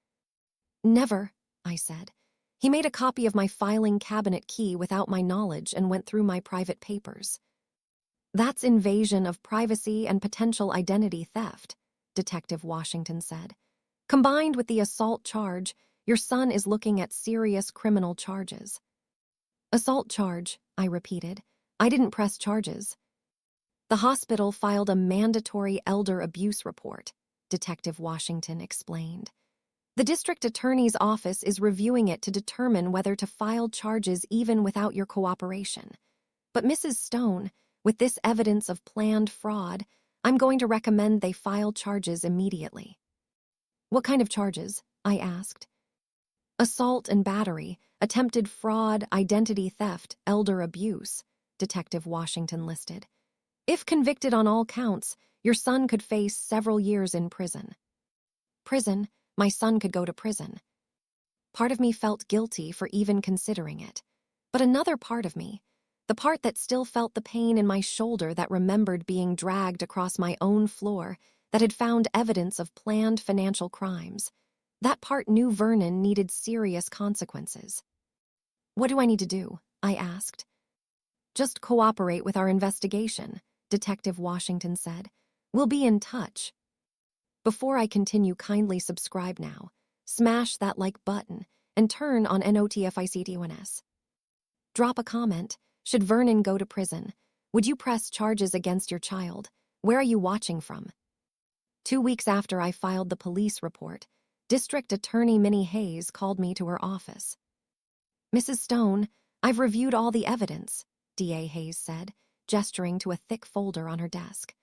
"Never," I said. "He made a copy of my filing cabinet key without my knowledge and went through my private papers." "That's invasion of privacy and potential identity theft," Detective Washington said. "Combined with the assault charge, your son is looking at serious criminal charges." "Assault charge," I repeated. "I didn't press charges." "The hospital filed a mandatory elder abuse report," Detective Washington explained. "The district attorney's office is reviewing it to determine whether to file charges even without your cooperation. But Mrs. Stone, with this evidence of planned fraud, I'm going to recommend they file charges immediately." "What kind of charges?" I asked. "Assault and battery, attempted fraud, identity theft, elder abuse," Detective Washington listed. "If convicted on all counts, your son could face several years in prison." Prison? My son could go to prison. Part of me felt guilty for even considering it. But another part of me, the part that still felt the pain in my shoulder that remembered being dragged across my own floor, that had found evidence of planned financial crimes, that part knew Vernon needed serious consequences. "What do I need to do?" I asked. "Just cooperate with our investigation," Detective Washington said. "We'll be in touch." Before I continue, kindly subscribe now, smash that like button, and turn on notifications. Drop a comment. Should Vernon go to prison? Would you press charges against your child? Where are you watching from? 2 weeks after I filed the police report, District Attorney Minnie Hayes called me to her office. "Mrs. Stone, I've reviewed all the evidence," DA Hayes said, gesturing to a thick folder on her desk.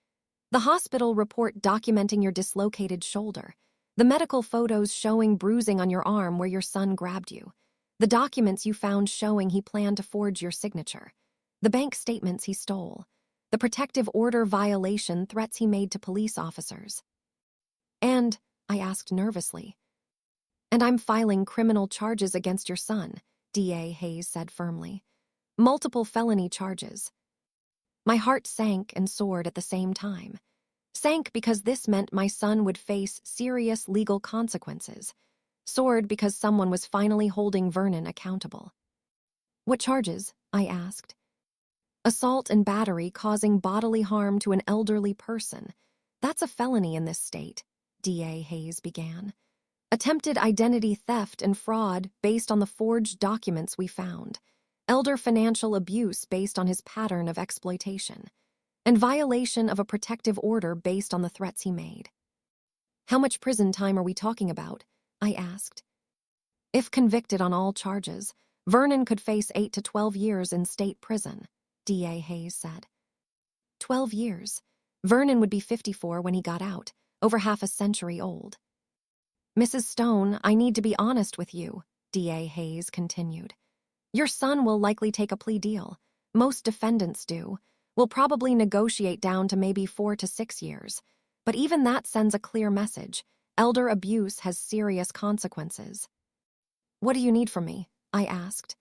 "The hospital report documenting your dislocated shoulder, the medical photos showing bruising on your arm where your son grabbed you, the documents you found showing he planned to forge your signature, the bank statements he stole, the protective order violation threats he made to police officers." "And," I asked nervously. "And I'm filing criminal charges against your son," DA Hayes said firmly. "Multiple felony charges." My heart sank and soared at the same time. Sank because this meant my son would face serious legal consequences. Soared because someone was finally holding Vernon accountable. "What charges?" I asked. "Assault and battery causing bodily harm to an elderly person. That's a felony in this state," DA Hayes began. "Attempted identity theft and fraud based on the forged documents we found. Elder financial abuse based on his pattern of exploitation. And violation of a protective order based on the threats he made." "How much prison time are we talking about?" I asked. "If convicted on all charges, Vernon could face 8 to 12 years in state prison," DA Hayes said. 12 years. Vernon would be 54 when he got out, over half a century old. "Mrs. Stone, I need to be honest with you," DA Hayes continued. "Your son will likely take a plea deal. Most defendants do. We'll probably negotiate down to maybe 4 to 6 years. But even that sends a clear message. Elder abuse has serious consequences." "What do you need from me?" I asked.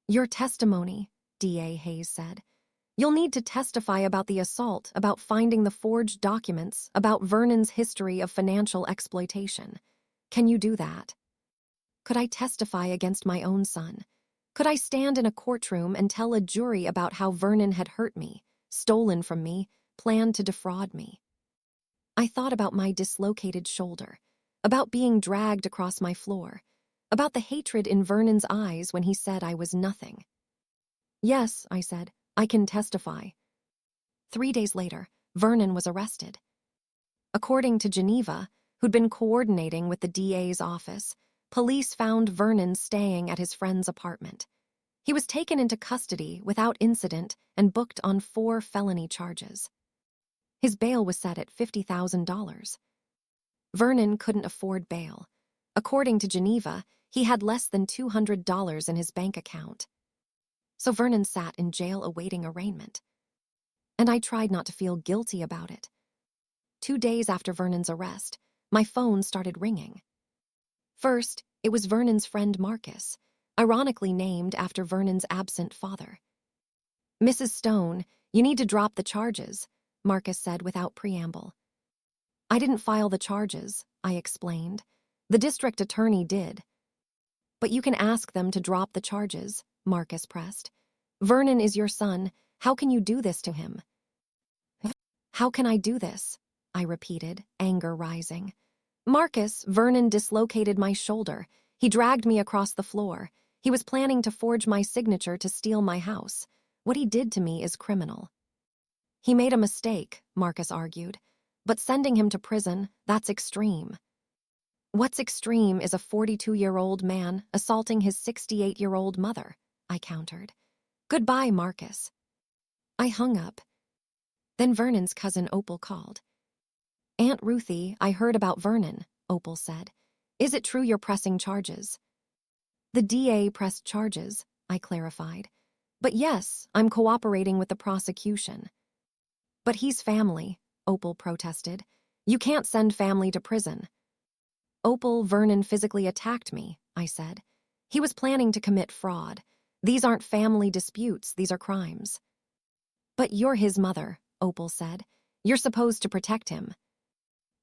"Your testimony," DA Hayes said. "You'll need to testify about the assault, about finding the forged documents, about Vernon's history of financial exploitation. Can you do that?" Could I testify against my own son? Could I stand in a courtroom and tell a jury about how Vernon had hurt me, stolen from me, planned to defraud me? I thought about my dislocated shoulder, about being dragged across my floor, about the hatred in Vernon's eyes when he said I was nothing. "Yes," I said, "I can testify." 3 days later, Vernon was arrested. According to Geneva, who'd been coordinating with the DA's office, police found Vernon staying at his friend's apartment. He was taken into custody without incident and booked on 4 felony charges. His bail was set at $50,000. Vernon couldn't afford bail. According to Geneva, He had less than $200 in his bank account. So Vernon sat in jail awaiting arraignment. And I tried not to feel guilty about it. 2 days after Vernon's arrest, my phone started ringing. First, it was Vernon's friend Marcus, ironically named after Vernon's absent father. "Mrs. Stone, you need to drop the charges," Marcus said without preamble. "I didn't file the charges," I explained. "The district attorney did." "But you can ask them to drop the charges," Marcus pressed. "Vernon is your son. How can you do this to him?" "How can I do this?" I repeated, anger rising. "Marcus, Vernon dislocated my shoulder. He dragged me across the floor. He was planning to forge my signature to steal my house. What he did to me is criminal." "He made a mistake," Marcus argued. "But sending him to prison, that's extreme." "What's extreme is a 42-year-old man assaulting his 68-year-old mother," I countered. "Goodbye, Marcus." I hung up. Then Vernon's cousin Opal called. "Aunt Ruthie, I heard about Vernon," Opal said. "Is it true you're pressing charges?" "The DA pressed charges," I clarified. "But yes, I'm cooperating with the prosecution." "But he's family," Opal protested. "You can't send family to prison." "Opal, Vernon physically attacked me," I said. "He was planning to commit fraud. These aren't family disputes, these are crimes." "But you're his mother," Opal said. "You're supposed to protect him."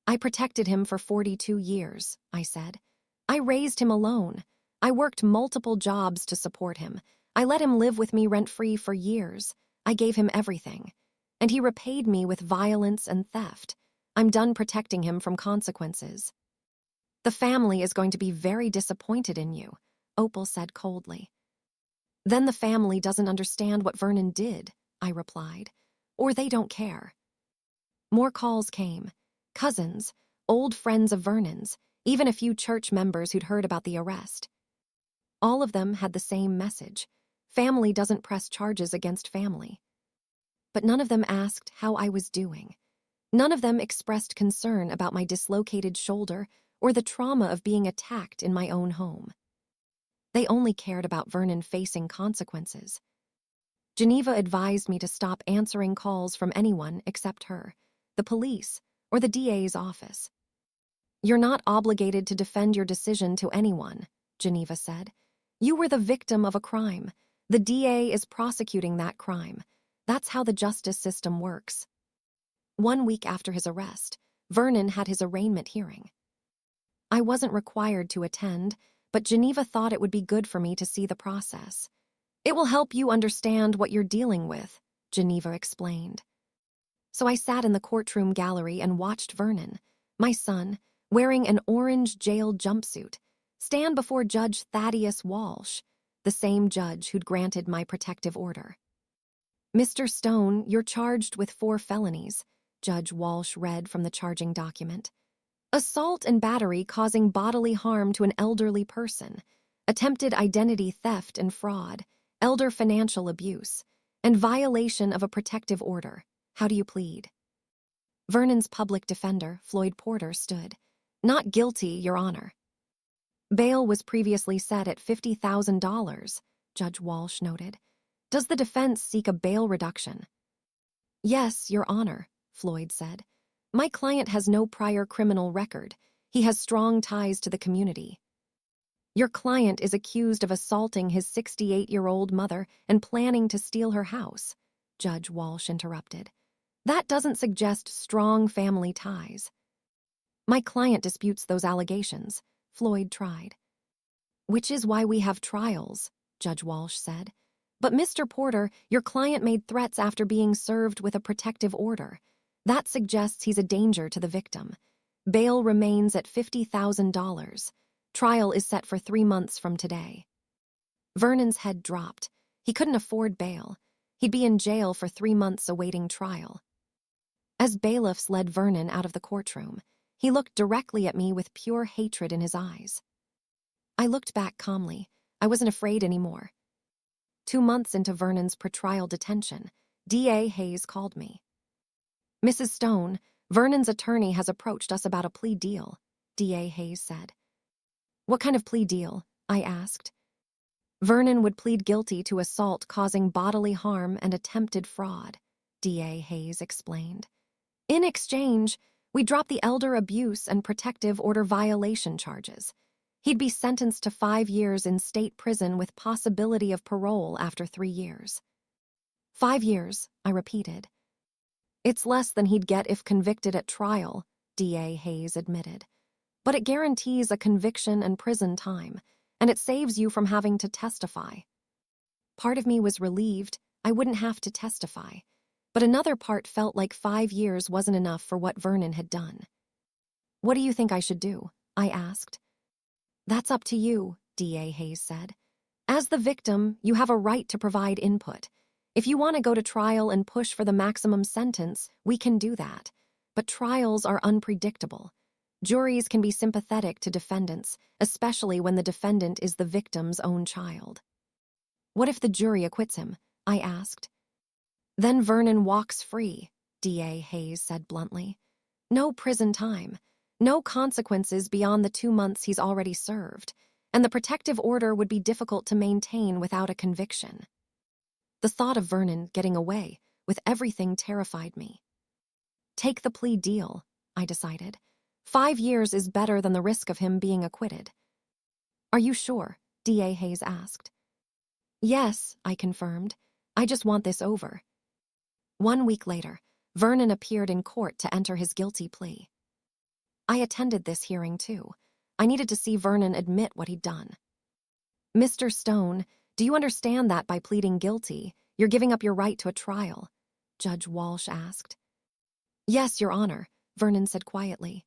"I protected him for 42 years, I said. "I raised him alone. I worked multiple jobs to support him. I let him live with me rent-free for years. I gave him everything. And he repaid me with violence and theft. I'm done protecting him from consequences." "The family is going to be very disappointed in you," Opal said coldly. "Then the family doesn't understand what Vernon did," I replied. "Or they don't care." More calls came. Cousins, old friends of Vernon's, even a few church members who'd heard about the arrest. All of them had the same message. Family doesn't press charges against family. But none of them asked how I was doing. None of them expressed concern about my dislocated shoulder or the trauma of being attacked in my own home. They only cared about Vernon facing consequences. Geneva advised me to stop answering calls from anyone except her, the police, or the DA's office. "You're not obligated to defend your decision to anyone," Geneva said. "You were the victim of a crime. The DA is prosecuting that crime. That's how the justice system works." 1 week after his arrest, Vernon had his arraignment hearing. I wasn't required to attend, but Geneva thought it would be good for me to see the process. "It will help you understand what you're dealing with," Geneva explained. So I sat in the courtroom gallery and watched Vernon, my son, wearing an orange jail jumpsuit, stand before Judge Thaddeus Walsh, the same judge who'd granted my protective order. "Mr. Stone, you're charged with 4 felonies," Judge Walsh read from the charging document. "Assault and battery causing bodily harm to an elderly person, attempted identity theft and fraud, elder financial abuse, and violation of a protective order. How do you plead?" Vernon's public defender, Floyd Porter, stood. "Not guilty, Your Honor." "Bail was previously set at $50,000, Judge Walsh noted. "Does the defense seek a bail reduction?" "Yes, Your Honor," Floyd said. "My client has no prior criminal record. He has strong ties to the community." "Your client is accused of assaulting his 68-year-old mother and planning to steal her house," Judge Walsh interrupted. "That doesn't suggest strong family ties." "My client disputes those allegations," Floyd tried. "Which is why we have trials," Judge Walsh said. "But Mr. Porter, your client made threats after being served with a protective order. That suggests he's a danger to the victim. Bail remains at $50,000. Trial is set for 3 months from today." Vernon's head dropped. He couldn't afford bail. He'd be in jail for 3 months awaiting trial. As bailiffs led Vernon out of the courtroom, he looked directly at me with pure hatred in his eyes. I looked back calmly. I wasn't afraid anymore. 2 months into Vernon's pretrial detention, D.A. Hayes called me. "Mrs. Stone, Vernon's attorney has approached us about a plea deal," D.A. Hayes said. "What kind of plea deal?" I asked. Vernon would plead guilty to assault causing bodily harm and attempted fraud, DA Hayes explained. In exchange, we dropped the elder abuse and protective order violation charges. He'd be sentenced to 5 years in state prison with possibility of parole after 3 years. 5 years, I repeated. It's less than he'd get if convicted at trial, DA Hayes admitted. But it guarantees a conviction and prison time, and it saves you from having to testify. Part of me was relieved I wouldn't have to testify, but another part felt like 5 years wasn't enough for what Vernon had done. What do you think I should do? I asked. That's up to you, DA Hayes said. As the victim, you have a right to provide input. If you want to go to trial and push for the maximum sentence, we can do that. But trials are unpredictable. Juries can be sympathetic to defendants, especially when the defendant is the victim's own child. What if the jury acquits him? I asked. Then Vernon walks free, DA Hayes said bluntly. No prison time, no consequences beyond the 2 months he's already served, and the protective order would be difficult to maintain without a conviction. The thought of Vernon getting away with everything terrified me. Take the plea deal, I decided. 5 years is better than the risk of him being acquitted. Are you sure? DA Hayes asked. Yes, I confirmed. I just want this over. 1 week later, Vernon appeared in court to enter his guilty plea. I attended this hearing too. I needed to see Vernon admit what he'd done. Mr. Stone, do you understand that by pleading guilty, you're giving up your right to a trial? Judge Walsh asked. Yes, Your Honor, Vernon said quietly.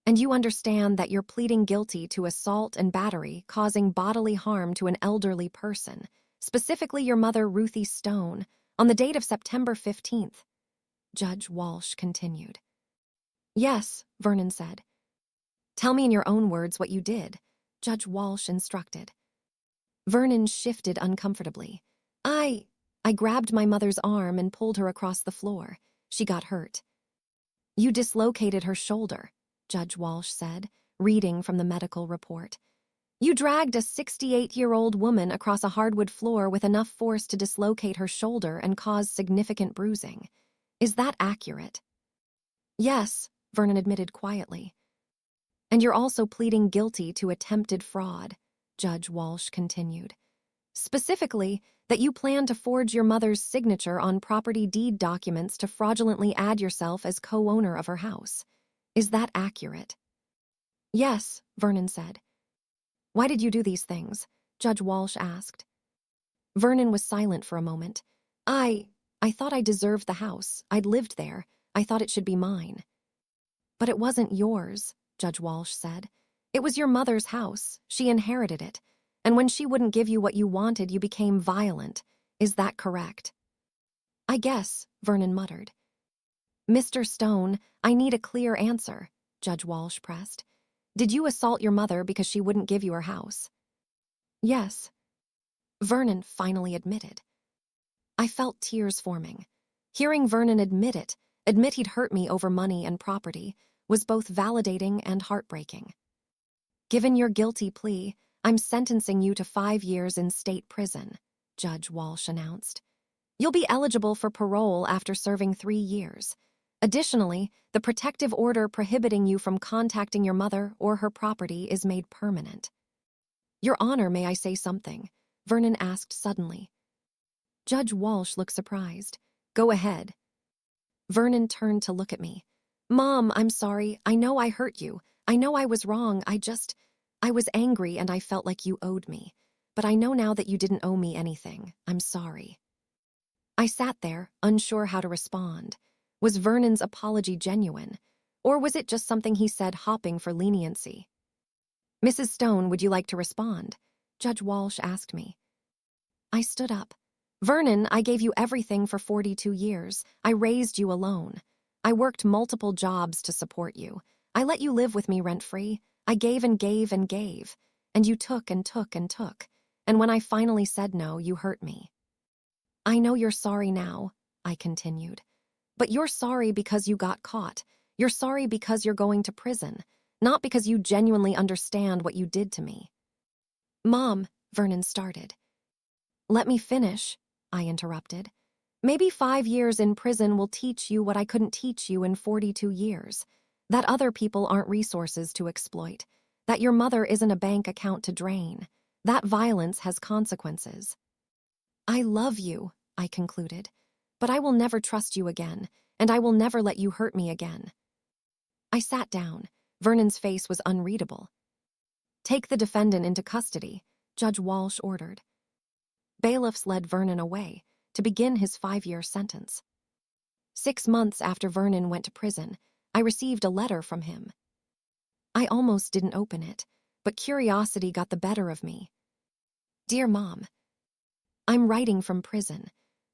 And you understand that you're pleading guilty to assault and battery causing bodily harm to an elderly person, specifically your mother Ruthie Stone, on the date of September 15th. Judge Walsh continued. Yes, Vernon said. Tell me in your own words what you did, Judge Walsh instructed. Vernon shifted uncomfortably. I grabbed my mother's arm and pulled her across the floor. She got hurt. You dislocated her shoulder, Judge Walsh said, reading from the medical report. You dragged a 68-year-old woman across a hardwood floor with enough force to dislocate her shoulder and cause significant bruising. Is that accurate? Yes, Vernon admitted quietly. And you're also pleading guilty to attempted fraud, Judge Walsh continued. Specifically, that you plan to forge your mother's signature on property deed documents to fraudulently add yourself as co-owner of her house. Is that accurate? Yes, Vernon said. Why did you do these things? Judge Walsh asked. Vernon was silent for a moment. I thought I deserved the house. I'd lived there. I thought it should be mine. But it wasn't yours, Judge Walsh said. It was your mother's house. She inherited it. And when she wouldn't give you what you wanted, you became violent. Is that correct? I guess, Vernon muttered. Mr. Stone, I need a clear answer, Judge Walsh pressed. Did you assault your mother because she wouldn't give you her house? Yes. Vernon finally admitted. I felt tears forming. Hearing Vernon admit he'd hurt me over money and property, was both validating and heartbreaking. Given your guilty plea, I'm sentencing you to 5 years in state prison, Judge Walsh announced. You'll be eligible for parole after serving 3 years. Additionally, the protective order prohibiting you from contacting your mother or her property is made permanent. Your Honor, may I say something? Vernon asked suddenly. Judge Walsh looked surprised. Go ahead. Vernon turned to look at me. Mom, I'm sorry. I know I hurt you. I know I was wrong. I was angry and I felt like you owed me. But I know now that you didn't owe me anything. I'm sorry. I sat there, unsure how to respond. Was Vernon's apology genuine? Or was it just something he said hopping for leniency? Mrs. Stone, would you like to respond? Judge Walsh asked me. I stood up. Vernon, I gave you everything for 42 years. I raised you alone. I worked multiple jobs to support you. I let you live with me rent-free. I gave and gave and gave. And you took and took and took. And when I finally said no, you hurt me. I know you're sorry now, I continued. But you're sorry because you got caught. You're sorry because you're going to prison, not because you genuinely understand what you did to me. Mom, Vernon started. Let me finish, I interrupted. Maybe 5 years in prison will teach you what I couldn't teach you in 42 years. That other people aren't resources to exploit. That your mother isn't a bank account to drain. That violence has consequences. I love you, I concluded, but I will never trust you again, and I will never let you hurt me again. I sat down. Vernon's face was unreadable. Take the defendant into custody, Judge Walsh ordered. Bailiffs led Vernon away to begin his 5-year sentence. 6 months after Vernon went to prison, I received a letter from him. I almost didn't open it, but curiosity got the better of me. Dear Mom, I'm writing from prison.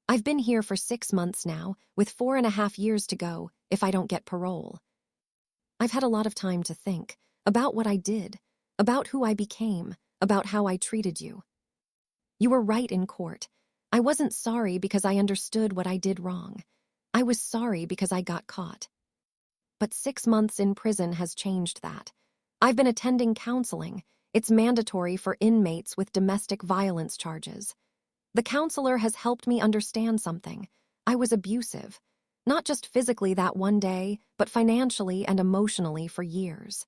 I've been here for 6 months now, with 4.5 years to go if I don't get parole. I've had a lot of time to think about what I did, about who I became, about how I treated you. You were right in court. I wasn't sorry because I understood what I did wrong. I was sorry because I got caught. But 6 months in prison has changed that. I've been attending counseling. It's mandatory for inmates with domestic violence charges. The counselor has helped me understand something. I was abusive. Not just physically that one day, but financially and emotionally for years.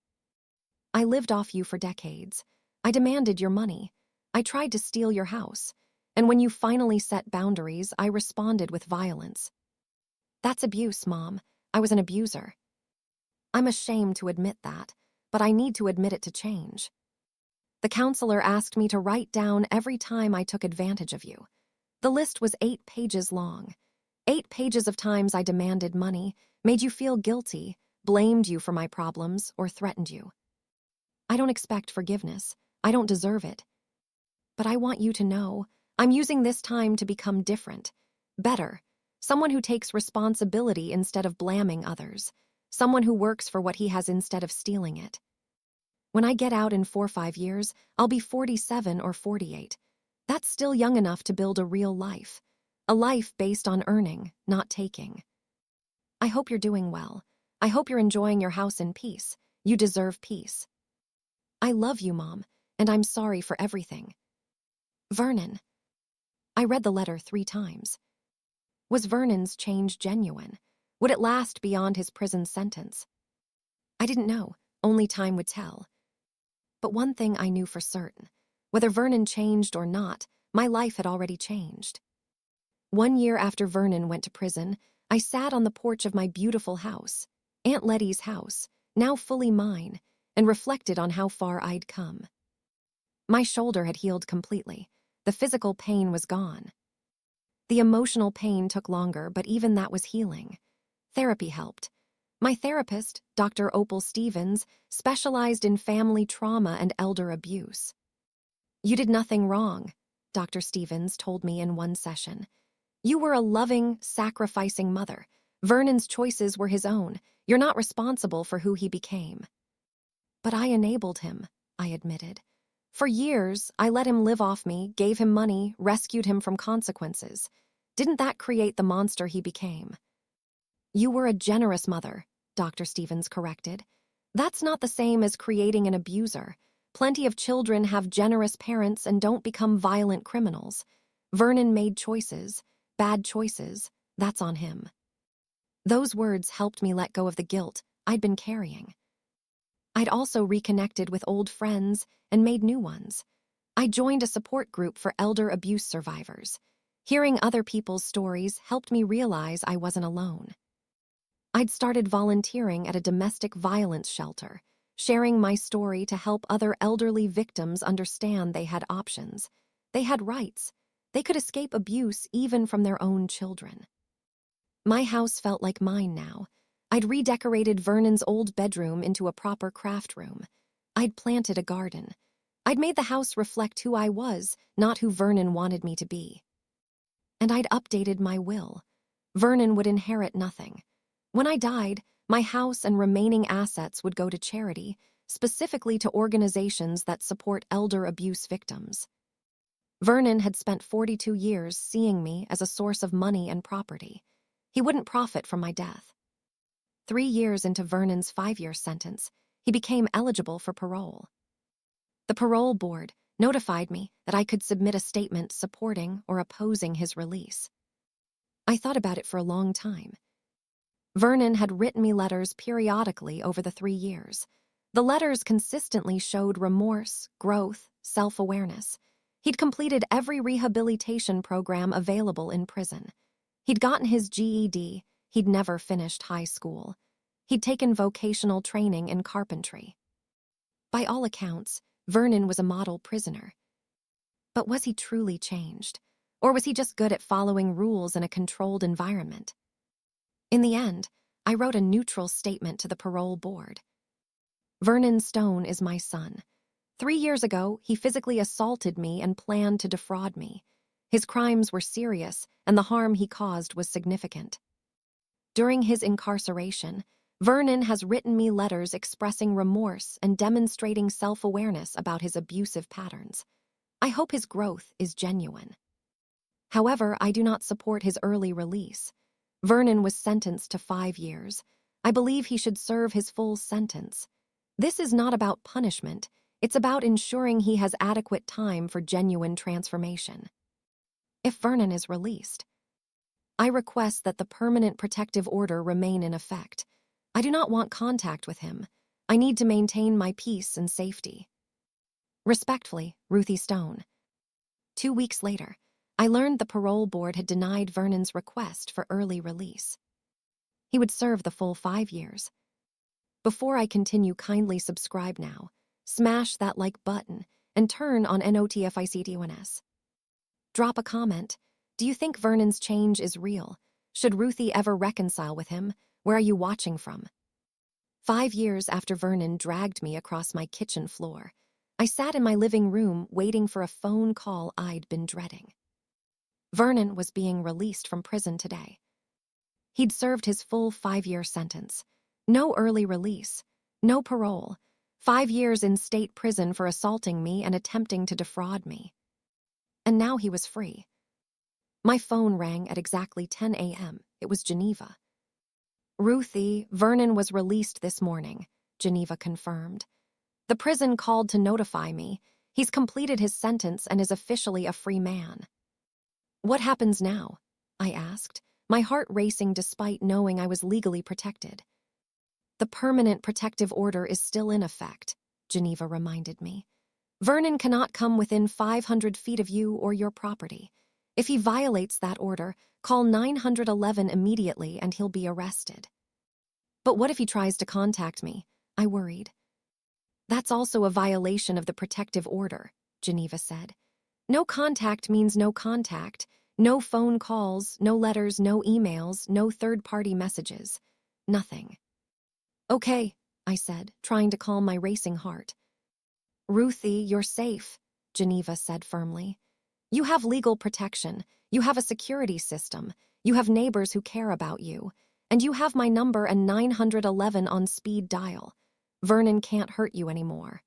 I lived off you for decades. I demanded your money. I tried to steal your house. And when you finally set boundaries, I responded with violence. That's abuse, Mom. I was an abuser. I'm ashamed to admit that, but I need to admit it to change. The counselor asked me to write down every time I took advantage of you. The list was 8 pages long. 8 pages of times I demanded money, made you feel guilty, blamed you for my problems, or threatened you. I don't expect forgiveness. I don't deserve it. But I want you to know, I'm using this time to become different, better, someone who takes responsibility instead of blaming others, someone who works for what he has instead of stealing it. When I get out in 4 or 5 years, I'll be 47 or 48. That's still young enough to build a real life. A life based on earning, not taking. I hope you're doing well. I hope you're enjoying your house in peace. You deserve peace. I love you, Mom, and I'm sorry for everything. Vernon. I read the letter 3 times. Was Vernon's change genuine? Would it last beyond his prison sentence? I didn't know. Only time would tell. But one thing I knew for certain. Whether Vernon changed or not, my life had already changed. 1 year after Vernon went to prison, I sat on the porch of my beautiful house, Aunt Letty's house, now fully mine, and reflected on how far I'd come. My shoulder had healed completely. The physical pain was gone. The emotional pain took longer, but even that was healing. Therapy helped. My therapist, Dr. Opal Stevens, specialized in family trauma and elder abuse. You did nothing wrong, Dr. Stevens told me in one session. You were a loving, sacrificing mother. Vernon's choices were his own. You're not responsible for who he became. But I enabled him, I admitted. For years, I let him live off me, gave him money, rescued him from consequences. Didn't that create the monster he became? You were a generous mother, Dr. Stevens corrected. That's not the same as creating an abuser. Plenty of children have generous parents and don't become violent criminals. Vernon made choices, bad choices. That's on him. Those words helped me let go of the guilt I'd been carrying. I'd also reconnected with old friends and made new ones. I joined a support group for elder abuse survivors. Hearing other people's stories helped me realize I wasn't alone. I'd started volunteering at a domestic violence shelter, sharing my story to help other elderly victims understand they had options. They had rights. They could escape abuse even from their own children. My house felt like mine now. I'd redecorated Vernon's old bedroom into a proper craft room. I'd planted a garden. I'd made the house reflect who I was, not who Vernon wanted me to be. And I'd updated my will. Vernon would inherit nothing. When I died, my house and remaining assets would go to charity, specifically to organizations that support elder abuse victims. Vernon had spent 42 years seeing me as a source of money and property. He wouldn't profit from my death. 3 years into Vernon's 5-year sentence, he became eligible for parole. The parole board, notified me that I could submit a statement supporting or opposing his release. I thought about it for a long time. Vernon had written me letters periodically over the 3 years. The letters consistently showed remorse, growth, self-awareness. He'd completed every rehabilitation program available in prison. He'd gotten his GED. He'd never finished high school. He'd taken vocational training in carpentry. By all accounts, Vernon was a model prisoner. But was he truly changed? Or was he just good at following rules in a controlled environment? In the end, I wrote a neutral statement to the parole board. Vernon Stone is my son. 3 years ago, he physically assaulted me and planned to defraud me. His crimes were serious, and the harm he caused was significant. During his incarceration, Vernon has written me letters expressing remorse and demonstrating self-awareness about his abusive patterns. I hope his growth is genuine. However, I do not support his early release. Vernon was sentenced to 5 years. I believe he should serve his full sentence. This is not about punishment. It's about ensuring he has adequate time for genuine transformation. If Vernon is released, I request that the permanent protective order remain in effect. I do not want contact with him. I need to maintain my peace and safety. Respectfully, Ruthie Stone. 2 weeks later, I learned the parole board had denied Vernon's request for early release. He would serve the full 5 years. Before I continue, kindly subscribe now, smash that like button, and turn on notifications. Drop a comment. Do you think Vernon's change is real? Should Ruthie ever reconcile with him? Where are you watching from? 5 years after Vernon dragged me across my kitchen floor, I sat in my living room waiting for a phone call I'd been dreading. Vernon was being released from prison today. He'd served his full 5-year sentence. No early release, no parole, 5 years in state prison for assaulting me and attempting to defraud me. And now he was free. My phone rang at exactly 10 a.m. It was Geneva. Ruthie, Vernon was released this morning, Geneva confirmed. The prison called to notify me. He's completed his sentence and is officially a free man. What happens now? I asked, my heart racing despite knowing I was legally protected. The permanent protective order is still in effect, Geneva reminded me. Vernon cannot come within 500 feet of you or your property. If he violates that order, call 911 immediately and he'll be arrested. But what if he tries to contact me? I worried. That's also a violation of the protective order, Geneva said. No contact means no contact. No phone calls, no letters, no emails, no third-party messages. Nothing. Okay, I said, trying to calm my racing heart. Ruthie, you're safe, Geneva said firmly. You have legal protection. You have a security system. You have neighbors who care about you. And you have my number and 911 on speed dial. Vernon can't hurt you anymore.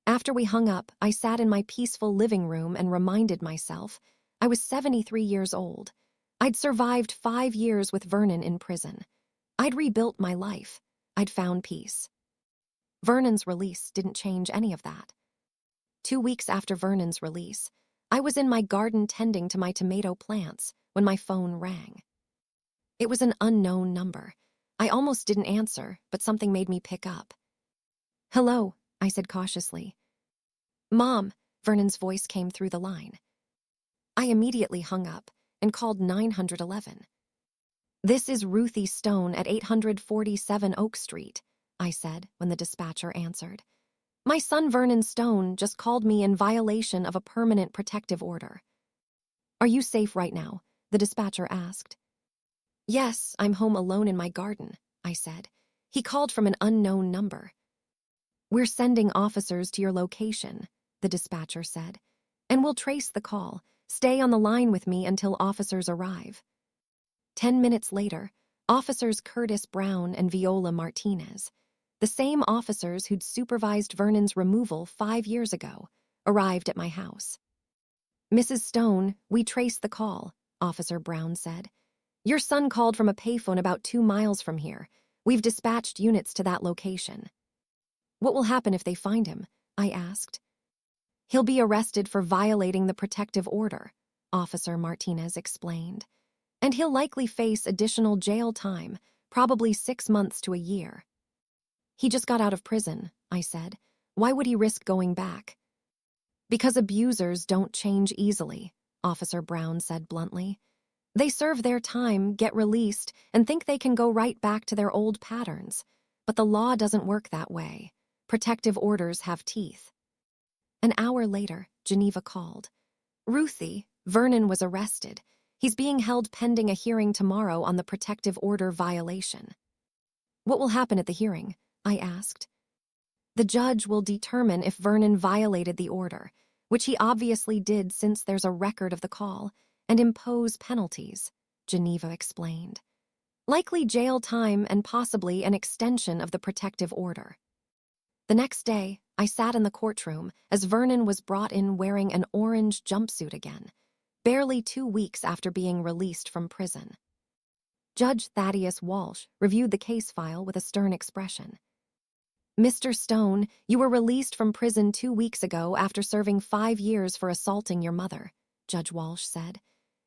After we hung up, I sat in my peaceful living room and reminded myself I was 73 years old. I'd survived 5 years with Vernon in prison. I'd rebuilt my life. I'd found peace. Vernon's release didn't change any of that. 2 weeks after Vernon's release, I was in my garden tending to my tomato plants when my phone rang. It was an unknown number. I almost didn't answer, but something made me pick up. Hello, I said cautiously. Mom, Vernon's voice came through the line. I immediately hung up and called 911. This is Ruthie Stone at 847 Oak Street, I said when the dispatcher answered. My son Vernon Stone just called me in violation of a permanent protective order. Are you safe right now? The dispatcher asked. Yes, I'm home alone in my garden, I said. He called from an unknown number. We're sending officers to your location, the dispatcher said, and we'll trace the call. Stay on the line with me until officers arrive. 10 minutes later, Officers Curtis Brown and Viola Martinez, the same officers who'd supervised Vernon's removal 5 years ago, arrived at my house. Mrs. Stone, we traced the call, Officer Brown said. Your son called from a payphone about 2 miles from here. We've dispatched units to that location. What will happen if they find him? I asked. He'll be arrested for violating the protective order, Officer Martinez explained. And he'll likely face additional jail time, probably 6 months to a year. He just got out of prison, I said. Why would he risk going back? Because abusers don't change easily, Officer Brown said bluntly. They serve their time, get released, and think they can go right back to their old patterns. But the law doesn't work that way. Protective orders have teeth. An hour later, Geneva called. Ruthie, Vernon was arrested. He's being held pending a hearing tomorrow on the protective order violation. What will happen at the hearing? I asked. The judge will determine if Vernon violated the order, which he obviously did since there's a record of the call, and impose penalties, Geneva explained. Likely jail time and possibly an extension of the protective order. The next day, I sat in the courtroom as Vernon was brought in wearing an orange jumpsuit again, barely 2 weeks after being released from prison. Judge Thaddeus Walsh reviewed the case file with a stern expression. Mr. Stone, you were released from prison 2 weeks ago after serving 5 years for assaulting your mother, Judge Walsh said.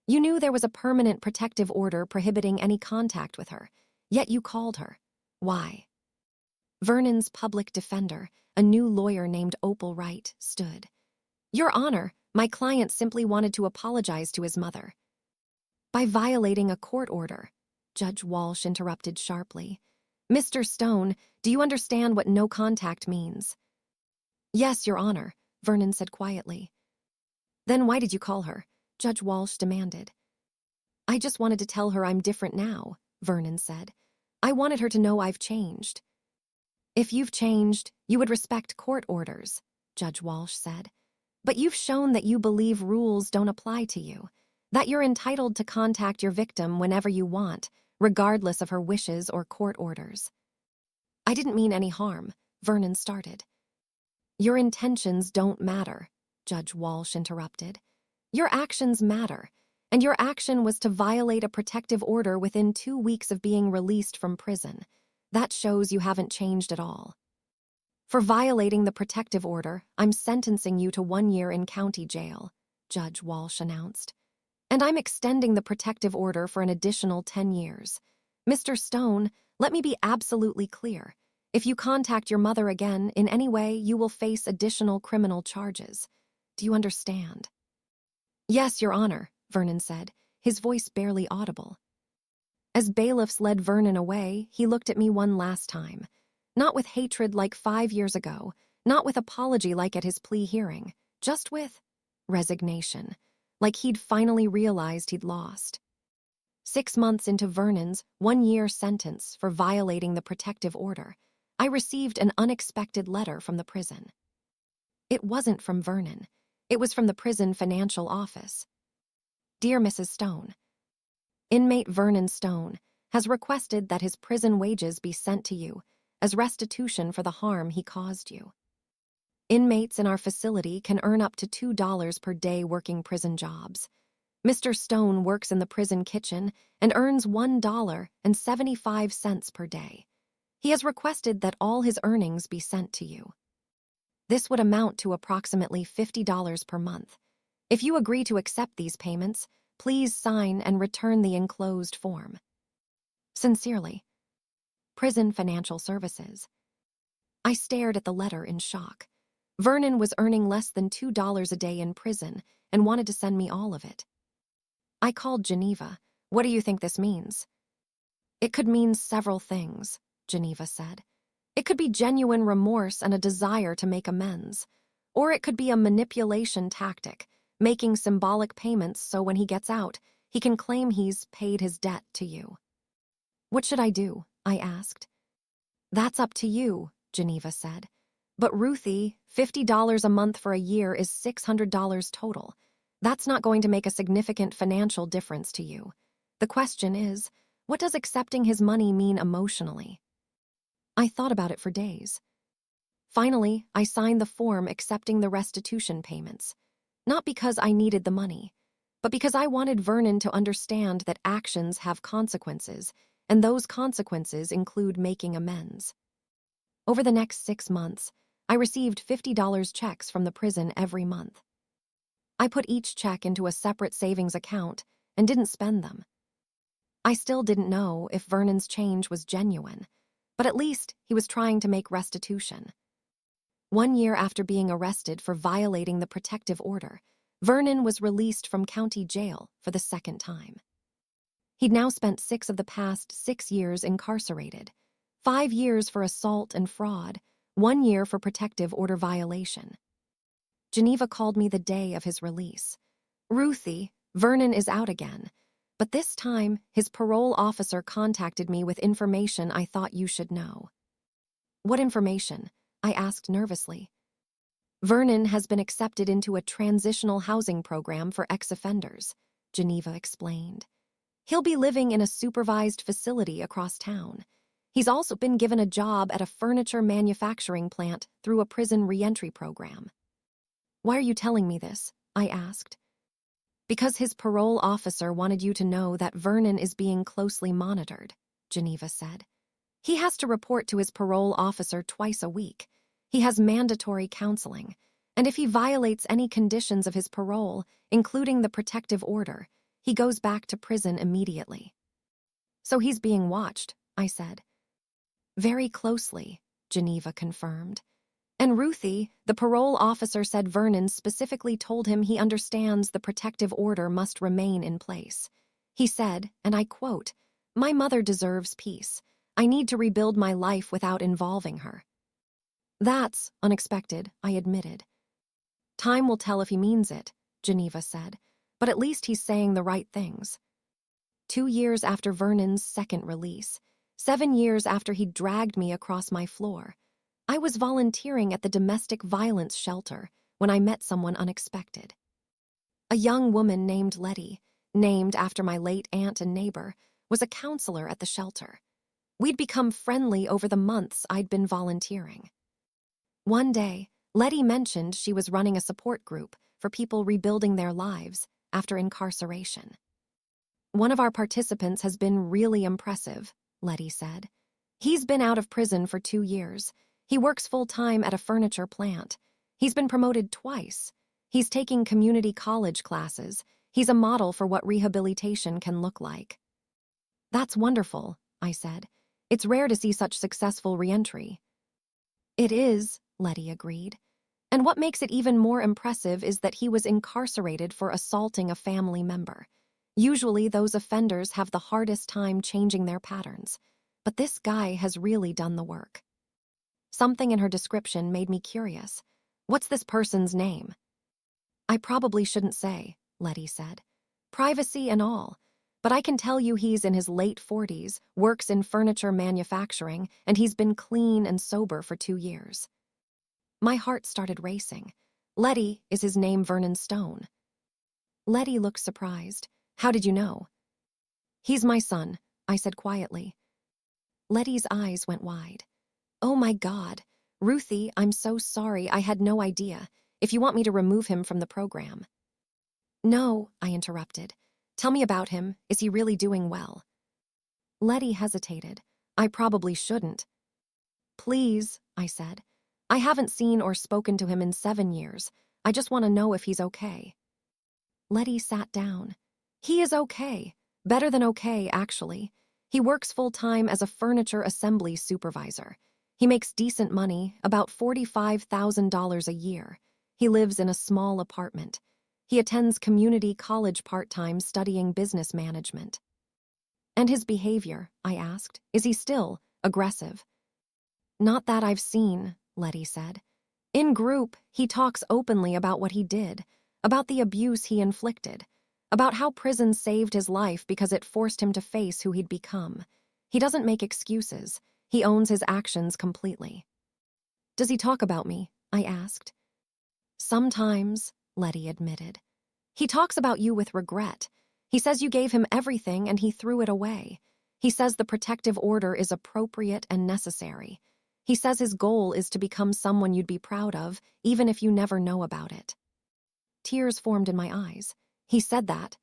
You knew there was a permanent protective order prohibiting any contact with her, yet you called her. Why? Vernon's public defender, a new lawyer named Opal Wright, stood. Your Honor, my client simply wanted to apologize to his mother. By violating a court order, Judge Walsh interrupted sharply. Mr. Stone, do you understand what no contact means? Yes, Your Honor, Vernon said quietly. Then why did you call her? Judge Walsh demanded. I just wanted to tell her I'm different now, Vernon said. I wanted her to know I've changed. If you've changed, you would respect court orders, Judge Walsh said. But you've shown that you believe rules don't apply to you, that you're entitled to contact your victim whenever you want, regardless of her wishes or court orders. I didn't mean any harm, Vernon started. Your intentions don't matter, Judge Walsh interrupted. Your actions matter, and your action was to violate a protective order within 2 weeks of being released from prison. That shows you haven't changed at all. For violating the protective order, I'm sentencing you to 1 year in county jail, Judge Walsh announced. And I'm extending the protective order for an additional 10 years. Mr. Stone, let me be absolutely clear. If you contact your mother again in any way, you will face additional criminal charges. Do you understand? Yes, Your Honor, Vernon said, his voice barely audible. As bailiffs led Vernon away, he looked at me one last time. Not with hatred like 5 years ago, not with apology like at his plea hearing, just with resignation, like he'd finally realized he'd lost. 6 months into Vernon's 1-year sentence for violating the protective order, I received an unexpected letter from the prison. It wasn't from Vernon. It was from the prison financial office. Dear Mrs. Stone, Inmate Vernon Stone has requested that his prison wages be sent to you as restitution for the harm he caused you. Inmates in our facility can earn up to $2 per day working prison jobs. Mr. Stone works in the prison kitchen and earns $1.75 per day. He has requested that all his earnings be sent to you. This would amount to approximately $50 per month. If you agree to accept these payments, please sign and return the enclosed form. Sincerely, Prison Financial Services. I stared at the letter in shock. Vernon was earning less than $2 a day in prison and wanted to send me all of it. I called Geneva. What do you think this means? It could mean several things, Geneva said. It could be genuine remorse and a desire to make amends. Or it could be a manipulation tactic, making symbolic payments so when he gets out, he can claim he's paid his debt to you. What should I do? I asked. That's up to you, Geneva said. But Ruthie, $50 a month for a year is $600 total. That's not going to make a significant financial difference to you. The question is, what does accepting his money mean emotionally? I thought about it for days. Finally, I signed the form accepting the restitution payments. Not because I needed the money, but because I wanted Vernon to understand that actions have consequences, and those consequences include making amends. Over the next 6 months, I received $50 checks from the prison every month. I put each check into a separate savings account and didn't spend them. I still didn't know if Vernon's change was genuine, but at least he was trying to make restitution. 1 year after being arrested for violating the protective order, Vernon was released from county jail for the second time. He'd now spent 6 of the past 6 years incarcerated, 5 years for assault and fraud, 1 year for protective order violation. Geneva called me the day of his release. "Ruthie, Vernon is out again, but this time his parole officer contacted me with information I thought you should know." "What information?" I asked nervously. "Vernon has been accepted into a transitional housing program for ex-offenders," Geneva explained. "He'll be living in a supervised facility across town. He's also been given a job at a furniture manufacturing plant through a prison reentry program." "Why are you telling me this?" I asked. "Because his parole officer wanted you to know that Vernon is being closely monitored," Geneva said. "He has to report to his parole officer twice a week. He has mandatory counseling, and if he violates any conditions of his parole, including the protective order, he goes back to prison immediately." "So he's being watched," I said. "Very closely," Geneva confirmed. "And Ruthie, the parole officer, said Vernon specifically told him he understands the protective order must remain in place. He said, and I quote, 'My mother deserves peace. I need to rebuild my life without involving her.'" "That's unexpected," I admitted. "Time will tell if he means it," Geneva said, "but at least he's saying the right things." 2 years after Vernon's second release, 7 years after he dragged me across my floor, I was volunteering at the domestic violence shelter when I met someone unexpected. A young woman named Letty, named after my late aunt and neighbor, was a counselor at the shelter. We'd become friendly over the months I'd been volunteering. One day, Letty mentioned she was running a support group for people rebuilding their lives after incarceration. "One of our participants has been really impressive," Letty said. "He's been out of prison for 2 years. He works full-time at a furniture plant. He's been promoted twice. He's taking community college classes. He's a model for what rehabilitation can look like." "That's wonderful," I said. "It's rare to see such successful reentry." "It is," Letty agreed. "And what makes it even more impressive is that he was incarcerated for assaulting a family member. Usually those offenders have the hardest time changing their patterns, but this guy has really done the work." Something in her description made me curious. "What's this person's name?" "I probably shouldn't say," Letty said. "Privacy and all. But I can tell you he's in his late 40s, works in furniture manufacturing, and he's been clean and sober for 2 years." My heart started racing. "Letty, is his name Vernon Stone?" Letty looked surprised. "How did you know?" "He's my son," I said quietly. Letty's eyes went wide. "Oh my God. Ruthie, I'm so sorry. I had no idea. If you want me to remove him from the program." "No," I interrupted. "Tell me about him. Is he really doing well?" Letty hesitated. "I probably shouldn't." "Please," I said. "I haven't seen or spoken to him in 7 years. I just want to know if he's okay." Letty sat down. "He is okay. Better than okay, actually. He works full-time as a furniture assembly supervisor. He makes decent money, about $45,000 a year. He lives in a small apartment. He attends community college part-time studying business management." "And his behavior," I asked, "is he still aggressive?" "Not that I've seen," Letty said. "In group, he talks openly about what he did, about the abuse he inflicted, about how prison saved his life because it forced him to face who he'd become. He doesn't make excuses. He owns his actions completely." "Does he talk about me?" I asked. "Sometimes," Letty admitted. "He talks about you with regret. He says you gave him everything and he threw it away. He says the protective order is appropriate and necessary. He says his goal is to become someone you'd be proud of, even if you never know about it." Tears formed in my eyes. "He said that?"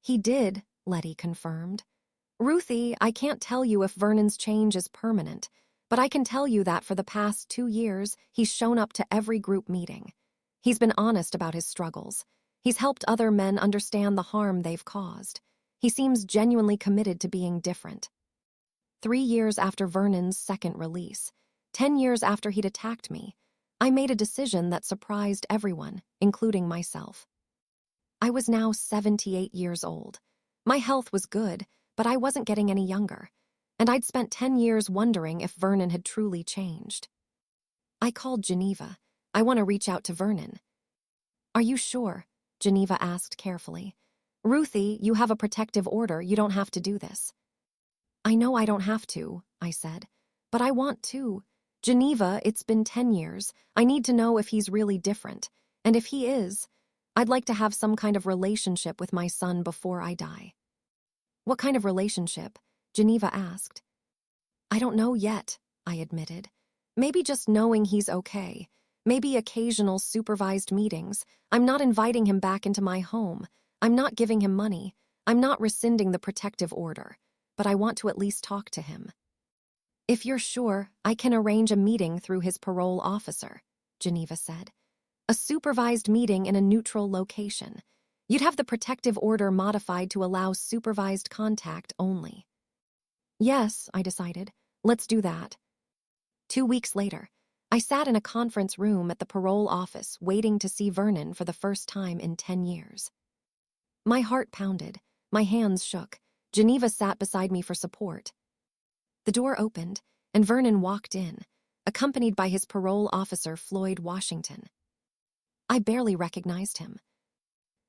"He did," Letty confirmed. "Ruthie, I can't tell you if Vernon's change is permanent, but I can tell you that for the past 2 years, he's shown up to every group meeting. He's been honest about his struggles. He's helped other men understand the harm they've caused. He seems genuinely committed to being different. 3 years after Vernon's second release, 10 years after he'd attacked me, I made a decision that surprised everyone, including myself. I was now 78 years old. My health was good, but I wasn't getting any younger, and I'd spent 10 years wondering if Vernon had truly changed. I called Geneva. I want to reach out to Vernon. Are you sure? Geneva asked carefully. Ruthie, you have a protective order. You don't have to do this. I know I don't have to, I said, but I want to. Geneva, it's been 10 years. I need to know if he's really different, and if he is, I'd like to have some kind of relationship with my son before I die. What kind of relationship? Geneva asked. I don't know yet, I admitted. Maybe just knowing he's okay. Maybe occasional supervised meetings. I'm not inviting him back into my home. I'm not giving him money. I'm not rescinding the protective order. But I want to at least talk to him. If you're sure, I can arrange a meeting through his parole officer, Geneva said. A supervised meeting in a neutral location. You'd have the protective order modified to allow supervised contact only. Yes, I decided. Let's do that. 2 weeks later, I sat in a conference room at the parole office waiting to see Vernon for the first time in 10 years. My heart pounded. My hands shook. Geneva sat beside me for support. The door opened, and Vernon walked in, accompanied by his parole officer, Floyd Washington. I barely recognized him.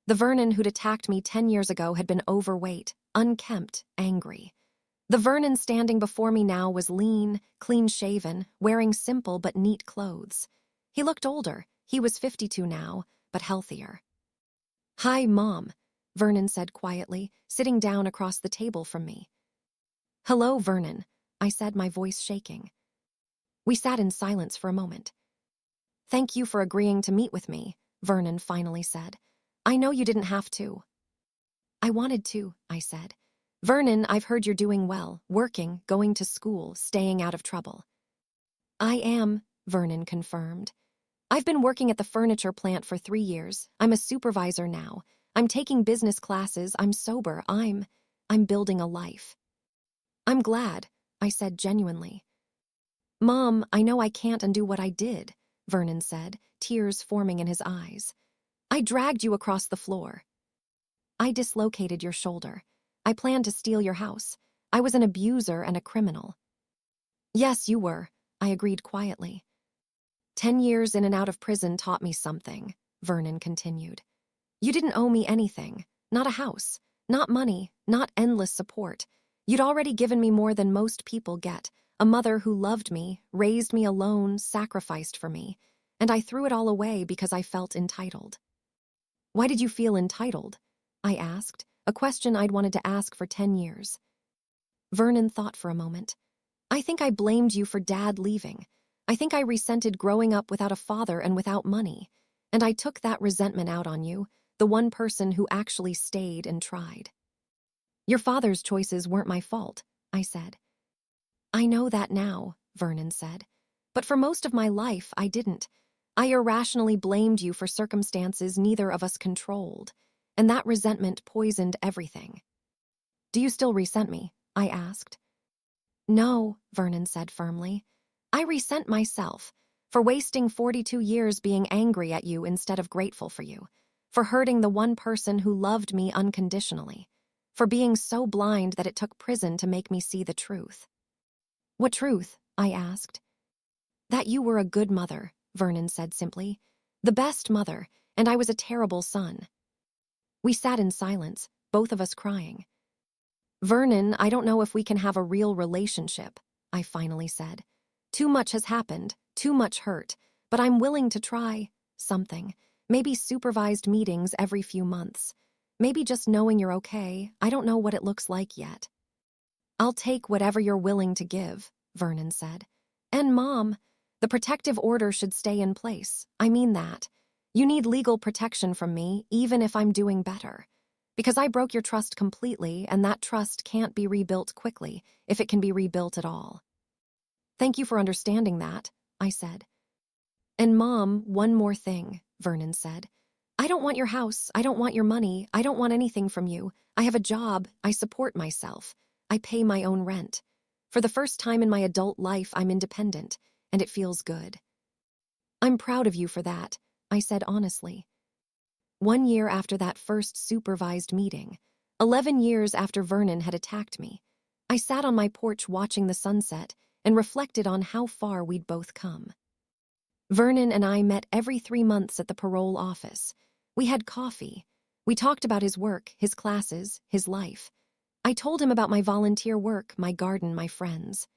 The Vernon who'd attacked me 10 years ago had been overweight, unkempt, angry. The Vernon standing before me now was lean, clean-shaven, wearing simple but neat clothes. He looked older. He was 52 now, but healthier. Hi, Mom, Vernon said quietly, sitting down across the table from me. Hello, Vernon, I said, my voice shaking. We sat in silence for a moment. Thank you for agreeing to meet with me, Vernon finally said. I know you didn't have to. I wanted to, I said. Vernon, I've heard you're doing well, working, going to school, staying out of trouble. I am, Vernon confirmed. I've been working at the furniture plant for 3 years. I'm a supervisor now. I'm taking business classes. I'm sober. I'm building a life. I'm glad, I said genuinely. Mom, I know I can't undo what I did, Vernon said, tears forming in his eyes. I dragged you across the floor. I dislocated your shoulder. I planned to steal your house. I was an abuser and a criminal. Yes, you were, I agreed quietly. 10 years in and out of prison taught me something, Vernon continued. You didn't owe me anything, not a house, not money, not endless support. You'd already given me more than most people get, a mother who loved me, raised me alone, sacrificed for me, and I threw it all away because I felt entitled. Why did you feel entitled? I asked, a question I'd wanted to ask for 10 years. Vernon thought for a moment. I think I blamed you for Dad leaving. I think I resented growing up without a father and without money, and I took that resentment out on you, the one person who actually stayed and tried. Your father's choices weren't my fault, I said. I know that now, Vernon said, but for most of my life I didn't. I irrationally blamed you for circumstances neither of us controlled, and that resentment poisoned everything. Do you still resent me? I asked. No, Vernon said firmly. I resent myself for wasting 42 years being angry at you instead of grateful for you, for hurting the one person who loved me unconditionally, for being so blind that it took prison to make me see the truth. What truth? I asked. That you were a good mother, Vernon said simply. The best mother, and I was a terrible son. We sat in silence, both of us crying. Vernon, I don't know if we can have a real relationship, I finally said. Too much has happened, too much hurt, but I'm willing to try something. Maybe supervised meetings every few months. Maybe just knowing you're okay. I don't know what it looks like yet. I'll take whatever you're willing to give, Vernon said. And Mom, the protective order should stay in place. I mean that. You need legal protection from me, even if I'm doing better. Because I broke your trust completely, and that trust can't be rebuilt quickly, if it can be rebuilt at all. Thank you for understanding that, I said. And Mom, one more thing, Vernon said. I don't want your house, I don't want your money, I don't want anything from you. I have a job, I support myself. I pay my own rent. For the first time in my adult life, I'm independent, and it feels good. I'm proud of you for that, I said honestly. 1 year after that first supervised meeting, 11 years after Vernon had attacked me, I sat on my porch watching the sunset and reflected on how far we'd both come. Vernon and I met every 3 months at the parole office. We had coffee. We talked about his work, his classes, his life. I told him about my volunteer work, my garden, my friends.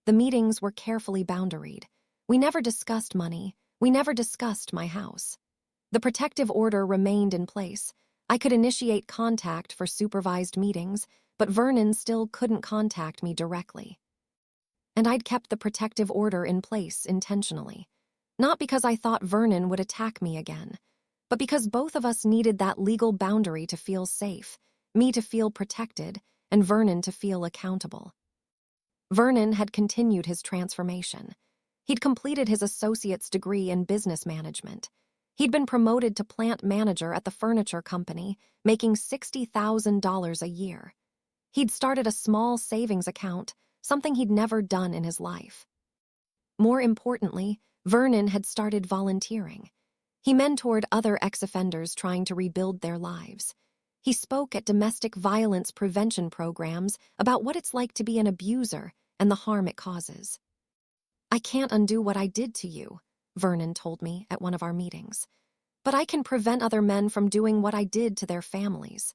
The meetings were carefully boundaried. We never discussed money. We never discussed my house. The protective order remained in place. I could initiate contact for supervised meetings, but Vernon still couldn't contact me directly. And I'd kept the protective order in place intentionally. Not because I thought Vernon would attack me again, but because both of us needed that legal boundary to feel safe, me to feel protected, and Vernon to feel accountable. Vernon had continued his transformation. He'd completed his associate's degree in business management. He'd been promoted to plant manager at the furniture company, making $60,000 a year. He'd started a small savings account, something he'd never done in his life. More importantly, Vernon had started volunteering. He mentored other ex-offenders trying to rebuild their lives. He spoke at domestic violence prevention programs about what it's like to be an abuser and the harm it causes. I can't undo what I did to you, Vernon told me at one of our meetings, but I can prevent other men from doing what I did to their families.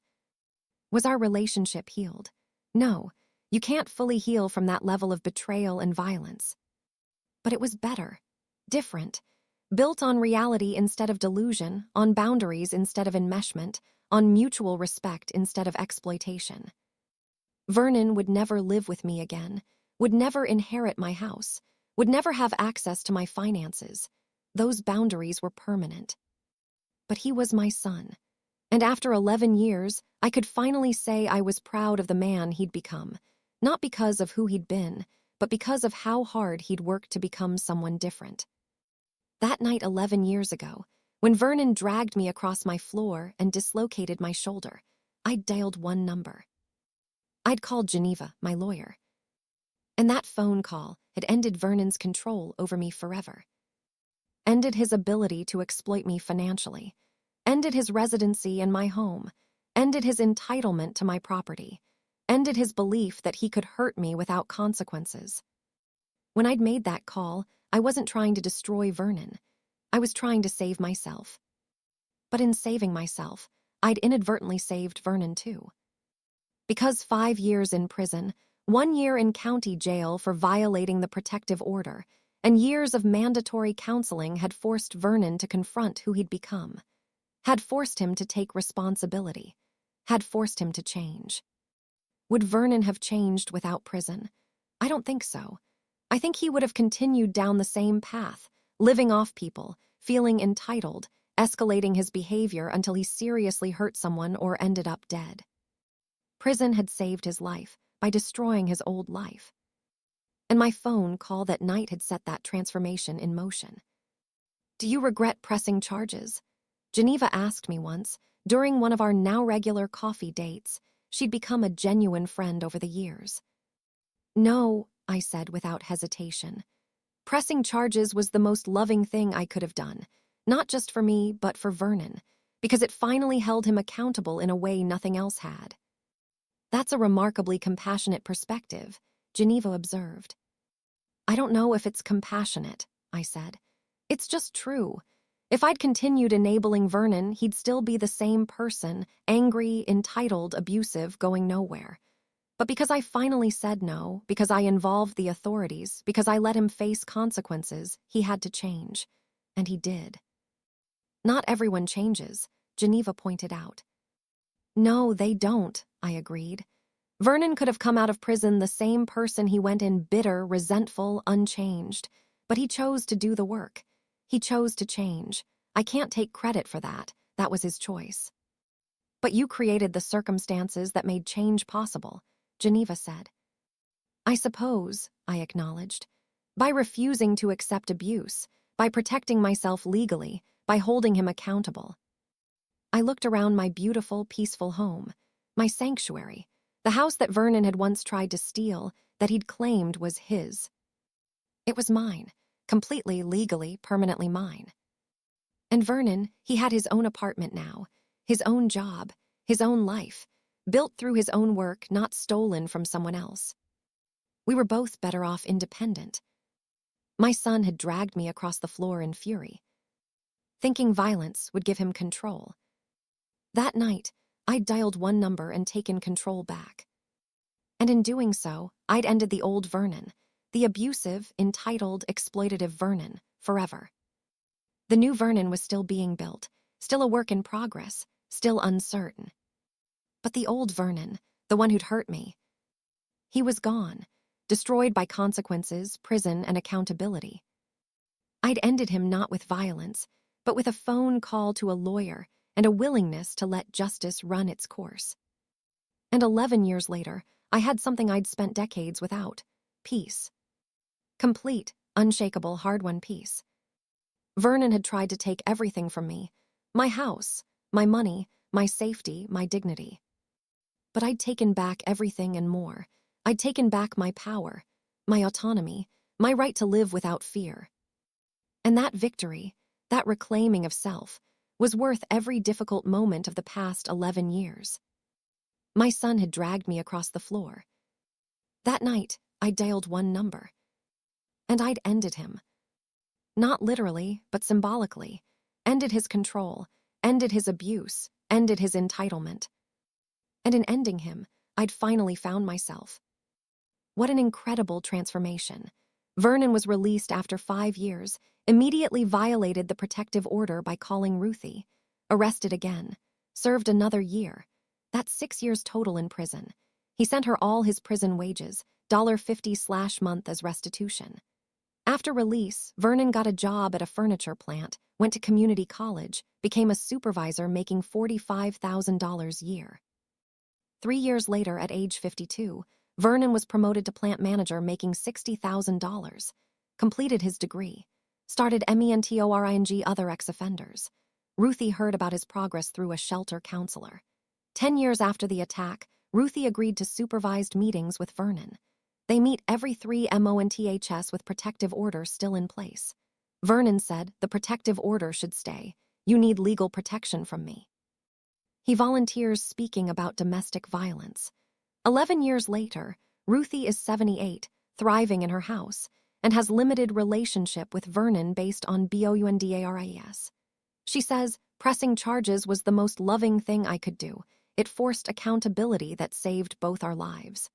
Was our relationship healed? No, you can't fully heal from that level of betrayal and violence. But it was better, different, built on reality instead of delusion, on boundaries instead of enmeshment, on mutual respect instead of exploitation. Vernon would never live with me again, would never inherit my house, would never have access to my finances. Those boundaries were permanent. But he was my son, and after 11 years, I could finally say I was proud of the man he'd become, not because of who he'd been, but because of how hard he'd worked to become someone different. That night 11 years ago, when Vernon dragged me across my floor and dislocated my shoulder, I'd dialed one number. I'd called Geneva, my lawyer. And that phone call had ended Vernon's control over me forever. Ended his ability to exploit me financially. Ended his residency in my home. Ended his entitlement to my property. Ended his belief that he could hurt me without consequences. When I'd made that call, I wasn't trying to destroy Vernon. I was trying to save myself. But in saving myself, I'd inadvertently saved Vernon too. Because 5 years in prison, 1 year in county jail for violating the protective order, and years of mandatory counseling had forced Vernon to confront who he'd become, had forced him to take responsibility, had forced him to change. Would Vernon have changed without prison? I don't think so. I think he would have continued down the same path, living off people, feeling entitled, escalating his behavior until he seriously hurt someone or ended up dead. Prison had saved his life by destroying his old life. And my phone call that night had set that transformation in motion. Do you regret pressing charges? Geneva asked me once, during one of our now regular coffee dates. She'd become a genuine friend over the years. No, I said without hesitation. Pressing charges was the most loving thing I could have done, not just for me, but for Vernon, because it finally held him accountable in a way nothing else had. That's a remarkably compassionate perspective, Geneva observed. I don't know if it's compassionate, I said. It's just true. If I'd continued enabling Vernon, he'd still be the same person, angry, entitled, abusive, going nowhere. But because I finally said no, because I involved the authorities, because I let him face consequences, he had to change. And he did. Not everyone changes, Geneva pointed out. No, they don't, I agreed. Vernon could have come out of prison the same person he went in, bitter, resentful, unchanged. But he chose to do the work. He chose to change. I can't take credit for that. That was his choice. But you created the circumstances that made change possible, Geneva said. I suppose, I acknowledged. By refusing to accept abuse, by protecting myself legally, by holding him accountable. I looked around my beautiful, peaceful home, my sanctuary, the house that Vernon had once tried to steal, that he'd claimed was his. It was mine, completely, legally, permanently mine. And Vernon, he had his own apartment now, his own job, his own life, built through his own work, not stolen from someone else. We were both better off independent. My son had dragged me across the floor in fury, thinking violence would give him control. That night, I'd dialed one number and taken control back. And in doing so, I'd ended the old Vernon, the abusive, entitled, exploitative Vernon, forever. The new Vernon was still being built, still a work in progress, still uncertain. But the old Vernon, the one who'd hurt me, he was gone, destroyed by consequences, prison, and accountability. I'd ended him not with violence, but with a phone call to a lawyer and a willingness to let justice run its course. And 11 years later, I had something I'd spent decades without: peace. Complete, unshakable, hard-won peace. Vernon had tried to take everything from me: my house, my money, my safety, my dignity. But I'd taken back everything and more. I'd taken back my power, my autonomy, my right to live without fear. And that victory, that reclaiming of self, was worth every difficult moment of the past 11 years. My son had dragged me across the floor. That night, I dialed one number. And I'd ended him. Not literally, but symbolically. Ended his control, ended his abuse, ended his entitlement. And in ending him, I'd finally found myself. What an incredible transformation. Vernon was released after 5 years, immediately violated the protective order by calling Ruthie, arrested again, served another year. That's 6 years total in prison. He sent her all his prison wages, $50/month as restitution. After release, Vernon got a job at a furniture plant, went to community college, became a supervisor making $45,000 a year. 3 years later, at age 52, Vernon was promoted to plant manager making $60,000, completed his degree, started mentoring other ex-offenders. Ruthie heard about his progress through a shelter counselor. 10 years after the attack, Ruthie agreed to supervised meetings with Vernon. They meet every 3 months with protective order still in place. Vernon said, "The protective order should stay. You need legal protection from me." He volunteers speaking about domestic violence. 11 years later, Ruthie is 78, thriving in her house, and has limited relationship with Vernon based on boundaries. She says, "Pressing charges was the most loving thing I could do. It forced accountability that saved both our lives."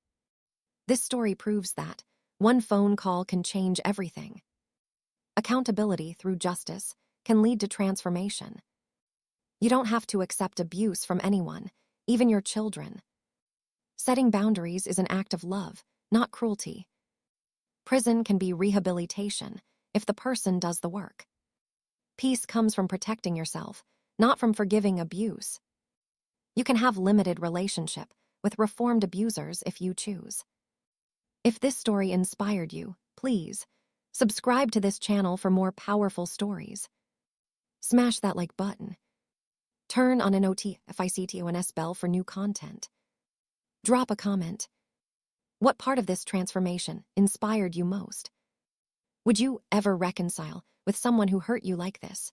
This story proves that one phone call can change everything. Accountability through justice can lead to transformation. You don't have to accept abuse from anyone, even your children. Setting boundaries is an act of love, not cruelty. Prison can be rehabilitation if the person does the work. Peace comes from protecting yourself, not from forgiving abuse. You can have limited relationship with reformed abusers if you choose. If this story inspired you, please subscribe to this channel for more powerful stories. Smash that like button. Turn on a notification bell for new content. Drop a comment. What part of this transformation inspired you most? Would you ever reconcile with someone who hurt you like this?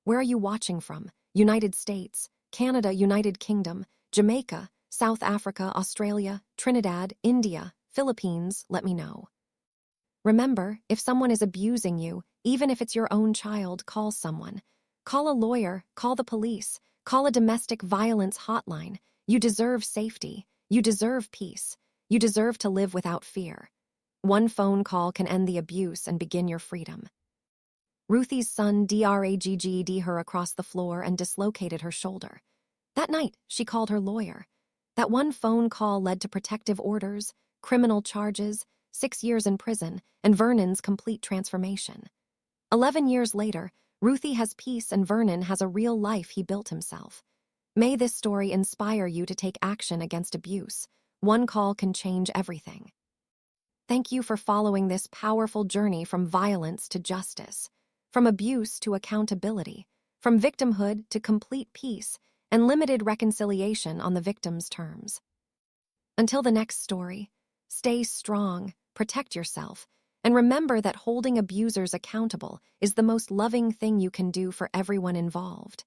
Where are you watching from? United States, Canada, United Kingdom, Jamaica, South Africa, Australia, Trinidad, India, Philippines? Let me know. Remember, if someone is abusing you, even if it's your own child, call someone. Call a lawyer, call the police, call a domestic violence hotline. You deserve safety. You deserve peace. You deserve to live without fear. One phone call can end the abuse and begin your freedom. Ruthie's son dragged her across the floor and dislocated her shoulder. That night, she called her lawyer. That one phone call led to protective orders, criminal charges, 6 years in prison, and Vernon's complete transformation. 11 years later, Ruthie has peace and Vernon has a real life he built himself. May this story inspire you to take action against abuse. One call can change everything. Thank you for following this powerful journey from violence to justice, from abuse to accountability, from victimhood to complete peace and limited reconciliation on the victim's terms. Until the next story, stay strong, protect yourself, and remember that holding abusers accountable is the most loving thing you can do for everyone involved.